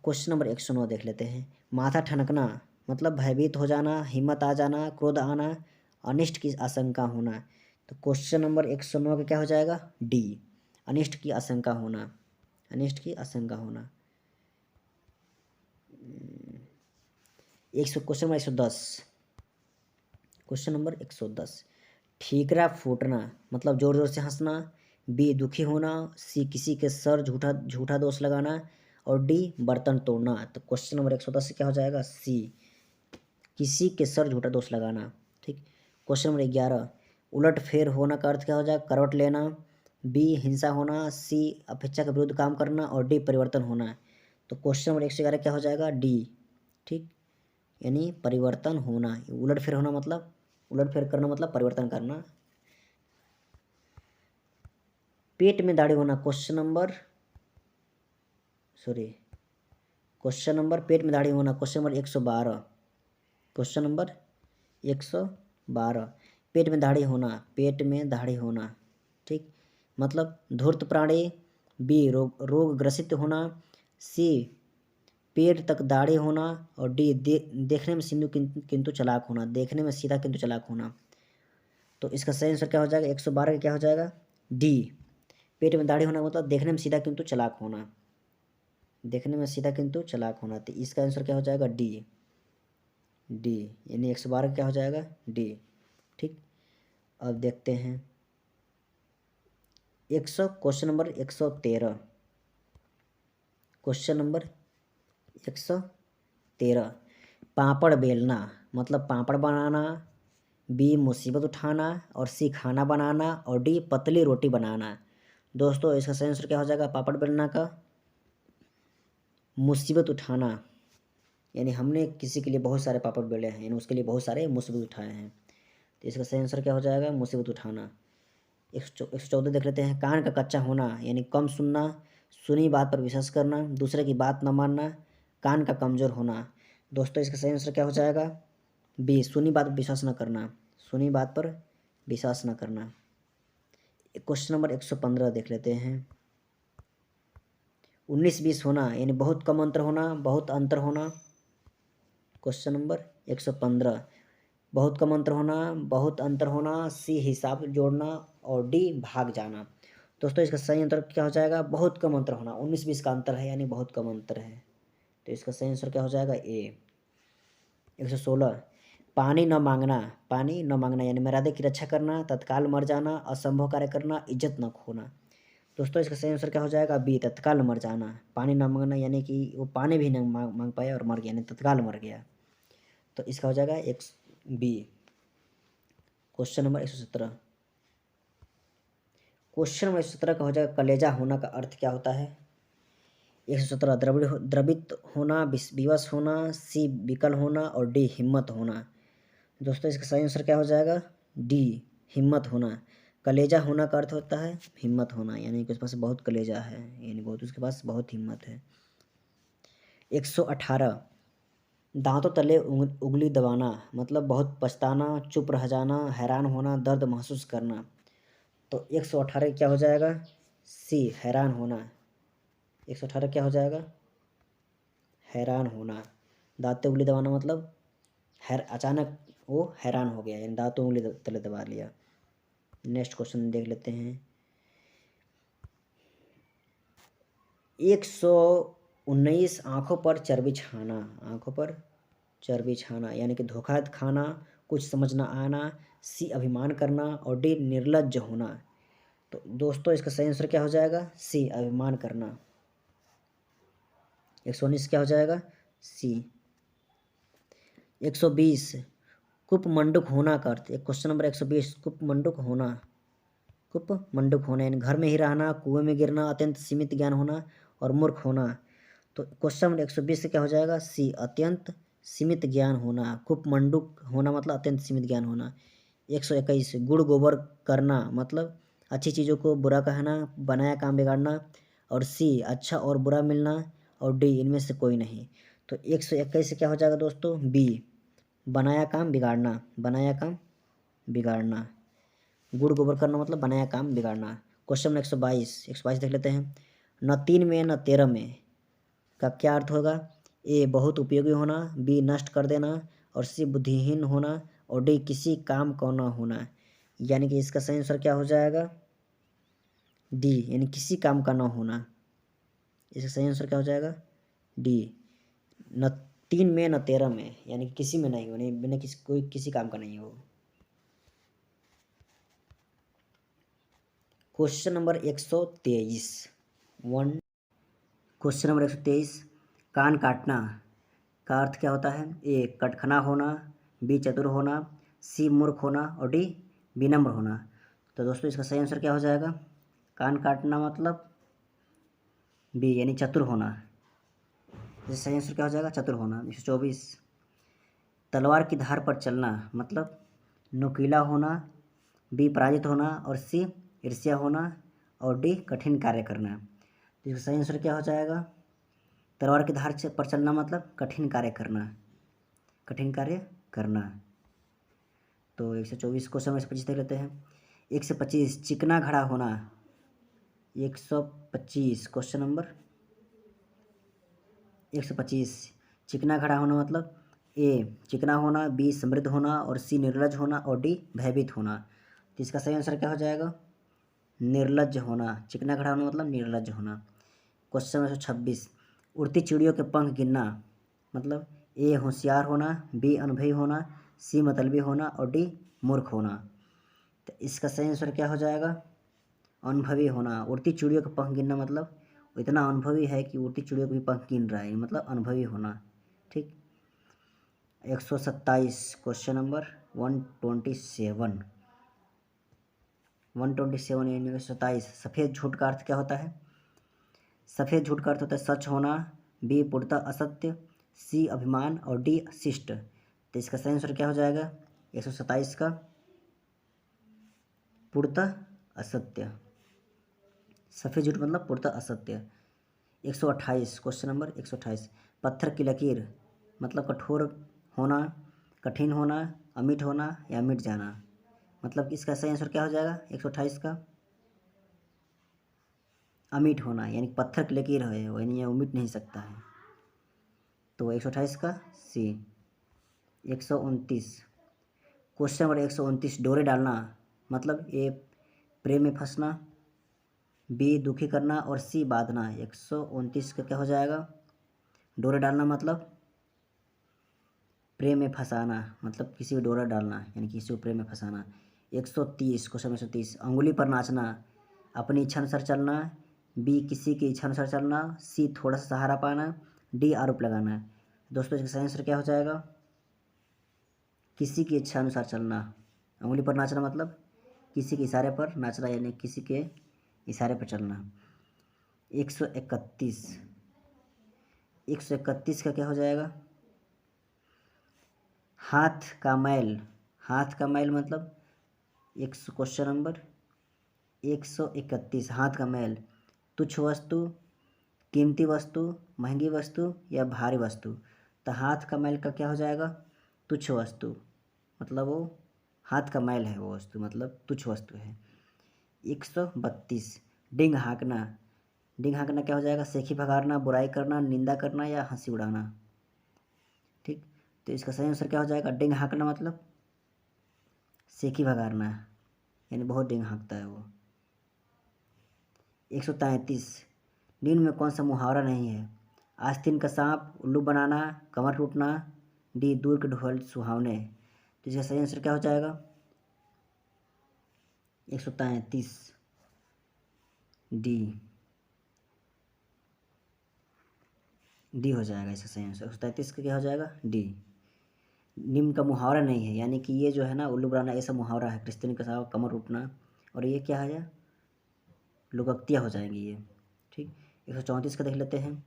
क्वेश्चन नंबर 109 देख लेते हैं। माथा ठनकना मतलब भयभीत हो जाना, हिम्मत आ जाना, क्रोध आना, अनिष्ट की आशंका होना। तो क्वेश्चन नंबर 109 का क्या हो जाएगा? डी अनिष्ट की आशंका होना। अनिष्ट की आशंका होना। Question number 110। क्वेश्चन नंबर 110 ठीकरा फूटना मतलब जोर जोर से हंसना, बी दुखी होना, सी किसी के सर झूठा झूठा दोष लगाना, और डी बर्तन तोड़ना। तो क्वेश्चन नंबर 110 से क्या हो जाएगा? सी किसी के सर झूठा दोष लगाना। ठीक, क्वेश्चन नंबर 11 उलट फेर होना का अर्थ क्या हो जाएगा? करवट लेना, बी हिंसा होना, सी अपेक्षा के विरुद्ध काम करना, और डी परिवर्तन होना। तो क्वेश्चन नंबर 111 क्या हो जाएगा? डी। ठीक, यानी परिवर्तन होना। उलट फेर होना मतलब उलट फेर करना मतलब परिवर्तन करना। पेट में दाढ़ी होना क्वेश्चन नंबर पेट में दाढ़ी होना क्वेश्चन नंबर 112। क्वेश्चन नंबर 112 पेट में दाढ़ी होना। पेट में दाढ़ी होना ठीक मतलब धूर्त प्राणी, बी रोग ग्रसित होना, सी पेट तक दाढ़ी होना, और डी देखने में सिंधु किंतु चालाक होना। देखने में सीधा किंतु चालाक होना। तो इसका सही आंसर क्या हो जाएगा? 112 का क्या हो जाएगा? डी। पेट में दाढ़ी होना मतलब देखने में सीधा किंतु चालाक होना, देखने में सीधा किंतु चालाक होना। तो इसका आंसर क्या हो जाएगा? डी। डी यानी 112 क्या हो जाएगा? डी। ठीक, अब देखते हैं क्वेश्चन नंबर 113। क्वेश्चन नंबर 113, पापड़ बेलना मतलब पापड़ बनाना, बी मुसीबत उठाना, और सी खाना बनाना, और डी पतली रोटी बनाना। दोस्तों इसका सही आंसर क्या हो जाएगा? पापड़ बेलना का मुसीबत उठाना, यानी हमने किसी के लिए बहुत सारे पापड़ बेले हैं, यानी उसके लिए बहुत सारे मुसीबत उठाए हैं। तो इसका सही आंसर क्या हो जाएगा? मुसीबत उठाना। 114 देख लेते हैं, कान का कच्चा होना यानी कम सुनना, सुनी बात पर विश्वास करना, दूसरे की बात न मानना, कान का कमज़ोर होना। दोस्तों इसका सही आंसर क्या हो जाएगा? बी, सुनी बात पर विश्वास न करना, सुनी बात पर विश्वास न करना। क्वेश्चन नंबर 115 देख लेते हैं, 19-20 होना यानी बहुत कम अंतर होना, बहुत अंतर होना। क्वेश्चन नंबर 115, बहुत कम अंतर होना, बहुत अंतर होना, सी हिसाब जोड़ना, और डी भाग जाना। दोस्तों इसका सही अंतर क्या हो जाएगा? बहुत कम अंतर होना, 19-20 का अंतर है यानी बहुत कम अंतर है। तो इसका सही आंसर क्या हो जाएगा? ए। 116, पानी न मांगना, पानी न मांगना यानी मर्यादा की रक्षा करना, तत्काल मर जाना, असंभव कार्य करना, इज्जत न खोना। दोस्तों इसका सही आंसर क्या हो जाएगा? बी, तत्काल मर जाना। पानी न मांगना यानी कि वो पानी भी नहीं मांग पाया और मर गया, यानी तत्काल मर गया। तो इसका हो जाएगा एक B. Question number 117, question number 117 का हो जाएगा, कलेजा होना का अर्थ क्या होता है? 117, द्रवित होना, विवश होना, सी विकल होना, और डी हिम्मत होना। दोस्तों इसका सही आंसर क्या हो जाएगा? डी, हिम्मत होना। कलेजा होना का अर्थ होता है हिम्मत होना, यानी कि उसके पास बहुत कलेजा है, यानी बहुत उसके पास बहुत हिम्मत है। 118, दांतों तले उंगली दबाना मतलब बहुत पछताना, चुप रह जाना, हैरान होना, दर्द महसूस करना। तो 118 क्या हो जाएगा? सी, हैरान होना। 118 क्या हो जाएगा? हैरान होना। दांतों उंगली दबाना मतलब अचानक वो हैरान हो गया, यानी दांतों उंगली तले दबा लिया। नेक्स्ट क्वेश्चन देख लेते हैं, 119, आंखों पर चर्बी छाना, आंखों पर चर्बी छाना यानी कि धोखा खाना, कुछ समझ न आना, सी अभिमान करना, और डी निर्लज्ज होना। तो दोस्तों इसका सही आंसर क्या हो जाएगा? सी, अभिमान करना। 119 क्या हो जाएगा? सी। 120, कुपमंडुक होना का अर्थ, एक क्वेश्चन नंबर 120, कुपमंडुक होना, कुपमंडुक होना यानी घर में ही रहना, कुएं में गिरना, अत्यंत सीमित ज्ञान होना, और मूर्ख होना। तो क्वेश्चन नंबर 120 से क्या हो जाएगा? सी, अत्यंत सीमित ज्ञान होना। कुपमंडुक होना मतलब अत्यंत सीमित ज्ञान होना। 121, गुड़ गोबर करना मतलब अच्छी चीज़ों को बुरा कहना, बनाया काम बिगाड़ना, और सी, अच्छा और बुरा मिलना, और डी, इनमें से कोई नहीं। तो 121 से क्या हो जाएगा दोस्तों? बी, बनाया काम बिगाड़ना, बनाया काम बिगाड़ना। गुड़ गोबर करना मतलब बनाया काम बिगाड़ना। क्वेश्चन नंबर 122 देख लेते हैं, न 3 में न 13 में का क्या अर्थ होगा? ए, बहुत उपयोगी होना, बी, नष्ट कर देना, और सी, बुद्धिहीन होना, और डी, किसी काम का न होना। यानी कि इसका सही आंसर क्या हो जाएगा? डी, यानी किसी काम का न होना। इसका सही आंसर क्या हो जाएगा? डी, न 3 में न 13 में यानी कि किसी में नहीं हो, नहीं बिना कोई किसी काम का नहीं हो। क्वेश्चन नंबर 123, क्वेश्चन नंबर 123, कान काटना का अर्थ क्या होता है? ए, कटखना होना, बी, चतुर होना, सी, मूर्ख होना, और डी, विनम्र होना। तो दोस्तों इसका सही आंसर क्या हो जाएगा? कान काटना मतलब बी, यानी चतुर होना। इसका सही आंसर क्या हो जाएगा? चतुर होना। 124, तलवार की धार पर चलना मतलब नुकीला होना, बी, पराजित होना, और सी, ईर्ष्या होना, और डी, कठिन कार्य करना। तो इसका सही आंसर क्या हो जाएगा? तलवार की धार पर चलना मतलब कठिन कार्य करना, कठिन कार्य करना। तो 124 क्वेश्चन में 125 देख लेते हैं, 125, चिकना घड़ा होना। 125 क्वेश्चन नंबर 125, चिकना घड़ा होना मतलब ए, चिकना होना, बी, समृद्ध होना, और सी, निर्लज होना, और डी, भयभीत होना। तो इसका सही आंसर क्या हो जाएगा? निर्लज्ज होना। चिकना खड़ा होना मतलब निर्लज्ज होना। क्वेश्चन नंबर 26, उड़ती चिड़ियों के पंख गिनना मतलब ए होशियार होना, बी अनुभवी होना, सी मतलबी होना और डी मूर्ख होना। तो इसका सही आंसर क्या हो जाएगा? अनुभवी होना। उड़ती चिड़ियों के पंख गिनना मतलब वो इतना अनुभवी है कि उड़ती चिड़ियों के भी पंख गिन रहा है, मतलब अनुभवी होना। ठीक। 127 क्वेश्चन नंबर 127 यानी 127, सफ़ेद झूठ का अर्थ क्या होता है? सफ़ेद झूठ का अर्थ होता है सच होना, बी पूर्णतः असत्य, सी अभिमान और डी शिष्ट। तो इसका सही आंसर क्या हो जाएगा 127 का? पूर्णतः असत्य। सफ़ेद झूठ मतलब पूर्णतः असत्य। 128 क्वेश्चन नंबर 128, पत्थर की लकीर मतलब कठोर होना, कठिन होना, अमिट होना या मिट जाना। मतलब इसका सही आंसर क्या हो जाएगा 128 का? अमिट होना, यानी पत्थर की लकीर है यानी ये मिट नहीं सकता है। तो 128 का सी। 129 क्वेश्चन नंबर 129, डोरे डालना मतलब ए प्रेम में फंसना, बी दुखी करना और सी बांधना। 129 का क्या हो जाएगा? डोरे डालना मतलब प्रेम में फंसाना, मतलब किसी को डोरा डालना यानी किसी को प्रेम में फंसाना। 130 क्वेश्चन 130, अंगुली पर नाचना, अपनी इच्छा अनुसार चलना, बी किसी की इच्छा अनुसार चलना, सी थोड़ा सा सहारा पाना, डी आरोप लगाना। दोस्तों इसका सही आंसर क्या हो जाएगा? किसी की इच्छा अनुसार चलना। अंगुली पर नाचना मतलब किसी के इशारे पर नाचना यानी किसी के इशारे पर चलना। 131 131 का क्या हो जाएगा? हाथ का मैल। हाथ का मैल मतलब क्वेश्चन नंबर 131, हाथ का मैल तुच्छ वस्तु, कीमती वस्तु, महंगी वस्तु या भारी वस्तु। तो हाथ का मैल का क्या हो जाएगा? तुच्छ वस्तु, मतलब वो हाथ का मैल है वो वस्तु, मतलब तुच्छ वस्तु है। 132, डिंग हाँकना। डिंग हाँकना क्या हो जाएगा? सेखी भगाना, बुराई करना, निंदा करना या हंसी उड़ाना। ठीक। तो इसका सही आंसर क्या हो जाएगा? डिंग हाँकना मतलब सेखी भगाना, यानी बहुत डिंग हाँकता है वो। 133, निम्न में कौन सा मुहावरा नहीं है? आस्तीन का सांप, उल्लू बनाना, कमर टूटना, डी दूर के ढोल सुहावने। तो इसका सही आंसर क्या हो जाएगा? 133 डी। डी हो जाएगा इसका सही आंसर। 133 का क्या हो जाएगा? डी। निम्न का मुहावरा नहीं है, यानी कि ये जो है ना उल्लू बनाना ऐसा मुहावरा है, क्रिस्तियन का सांप, कमर टूटना, और ये क्या है? लोकोक्तियाँ हो जाएंगी ये। ठीक। 134 का देख लेते हैं।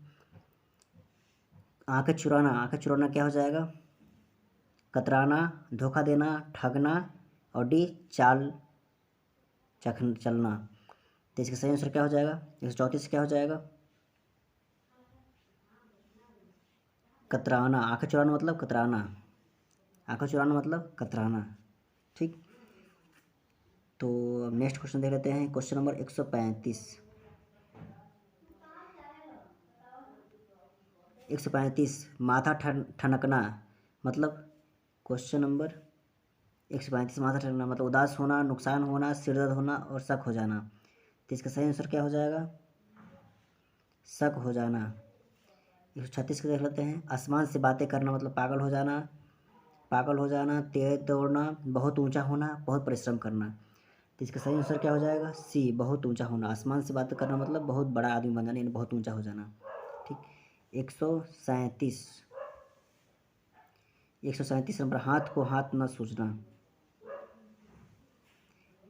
आंखें चुराना। आंखें चुराना क्या हो जाएगा? कतराना, धोखा देना, ठगना और डी चाल चलना। तो इसका सही आंसर क्या हो जाएगा? 134 क्या हो जाएगा? कतराना। आंखें चुराना मतलब कतराना, आंखें चुराना मतलब कतराना। ठीक। तो अब नेक्स्ट क्वेश्चन देख लेते हैं। क्वेश्चन नंबर 135 माथा ठनकना मतलब क्वेश्चन नंबर 135, माथा ठनकना मतलब उदास होना, नुकसान होना, सिरदर्द होना और शक हो जाना। तो इसका सही आंसर क्या हो जाएगा? शक हो जाना। 136 का देख लेते हैं। आसमान से बातें करना मतलब पागल हो जाना, तेज दौड़ना, बहुत ऊंचा होना, बहुत परिश्रम करना। तो इसका सही आंसर क्या हो जाएगा? सी, बहुत ऊंचा होना। आसमान से बातें करना मतलब बहुत बड़ा आदमी बन जाना, यानी बहुत ऊंचा हो जाना। ठीक। 137 नंबर, हाथ को हाथ न सूझना।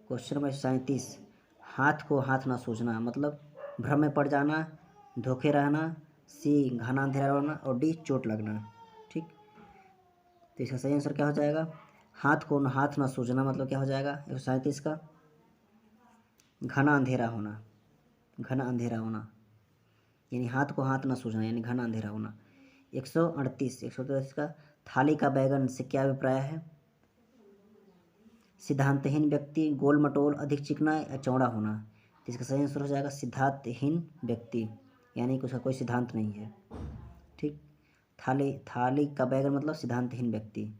क्वेश्चन नंबर 137, हाथ को हाथ न सूझना मतलब भ्रम में पड़ जाना, धोखे रहना, सी घना अंधेरा रहना और डी चोट लगना। ठीक। तो इसका सही आंसर क्या हो जाएगा? हाथ को हाथ न सूझना मतलब क्या हो जाएगा 137 का? घना अंधेरा होना, घना अंधेरा होना, यानी हाथ को हाथ न सूझना यानी घना अंधेरा होना। 138 का, थाली का बैगन से क्या अभिप्राय है? सिद्धांतहीन व्यक्ति, गोल मटोल, अधिक चिकना या चौड़ा होना। तो इसका सही आंसर हो जाएगा सिद्धांतहीन व्यक्ति, यानी कि उसका कोई सिद्धांत नहीं है। ठीक। थाली का बैगन मतलब सिद्धांतहीन व्यक्ति।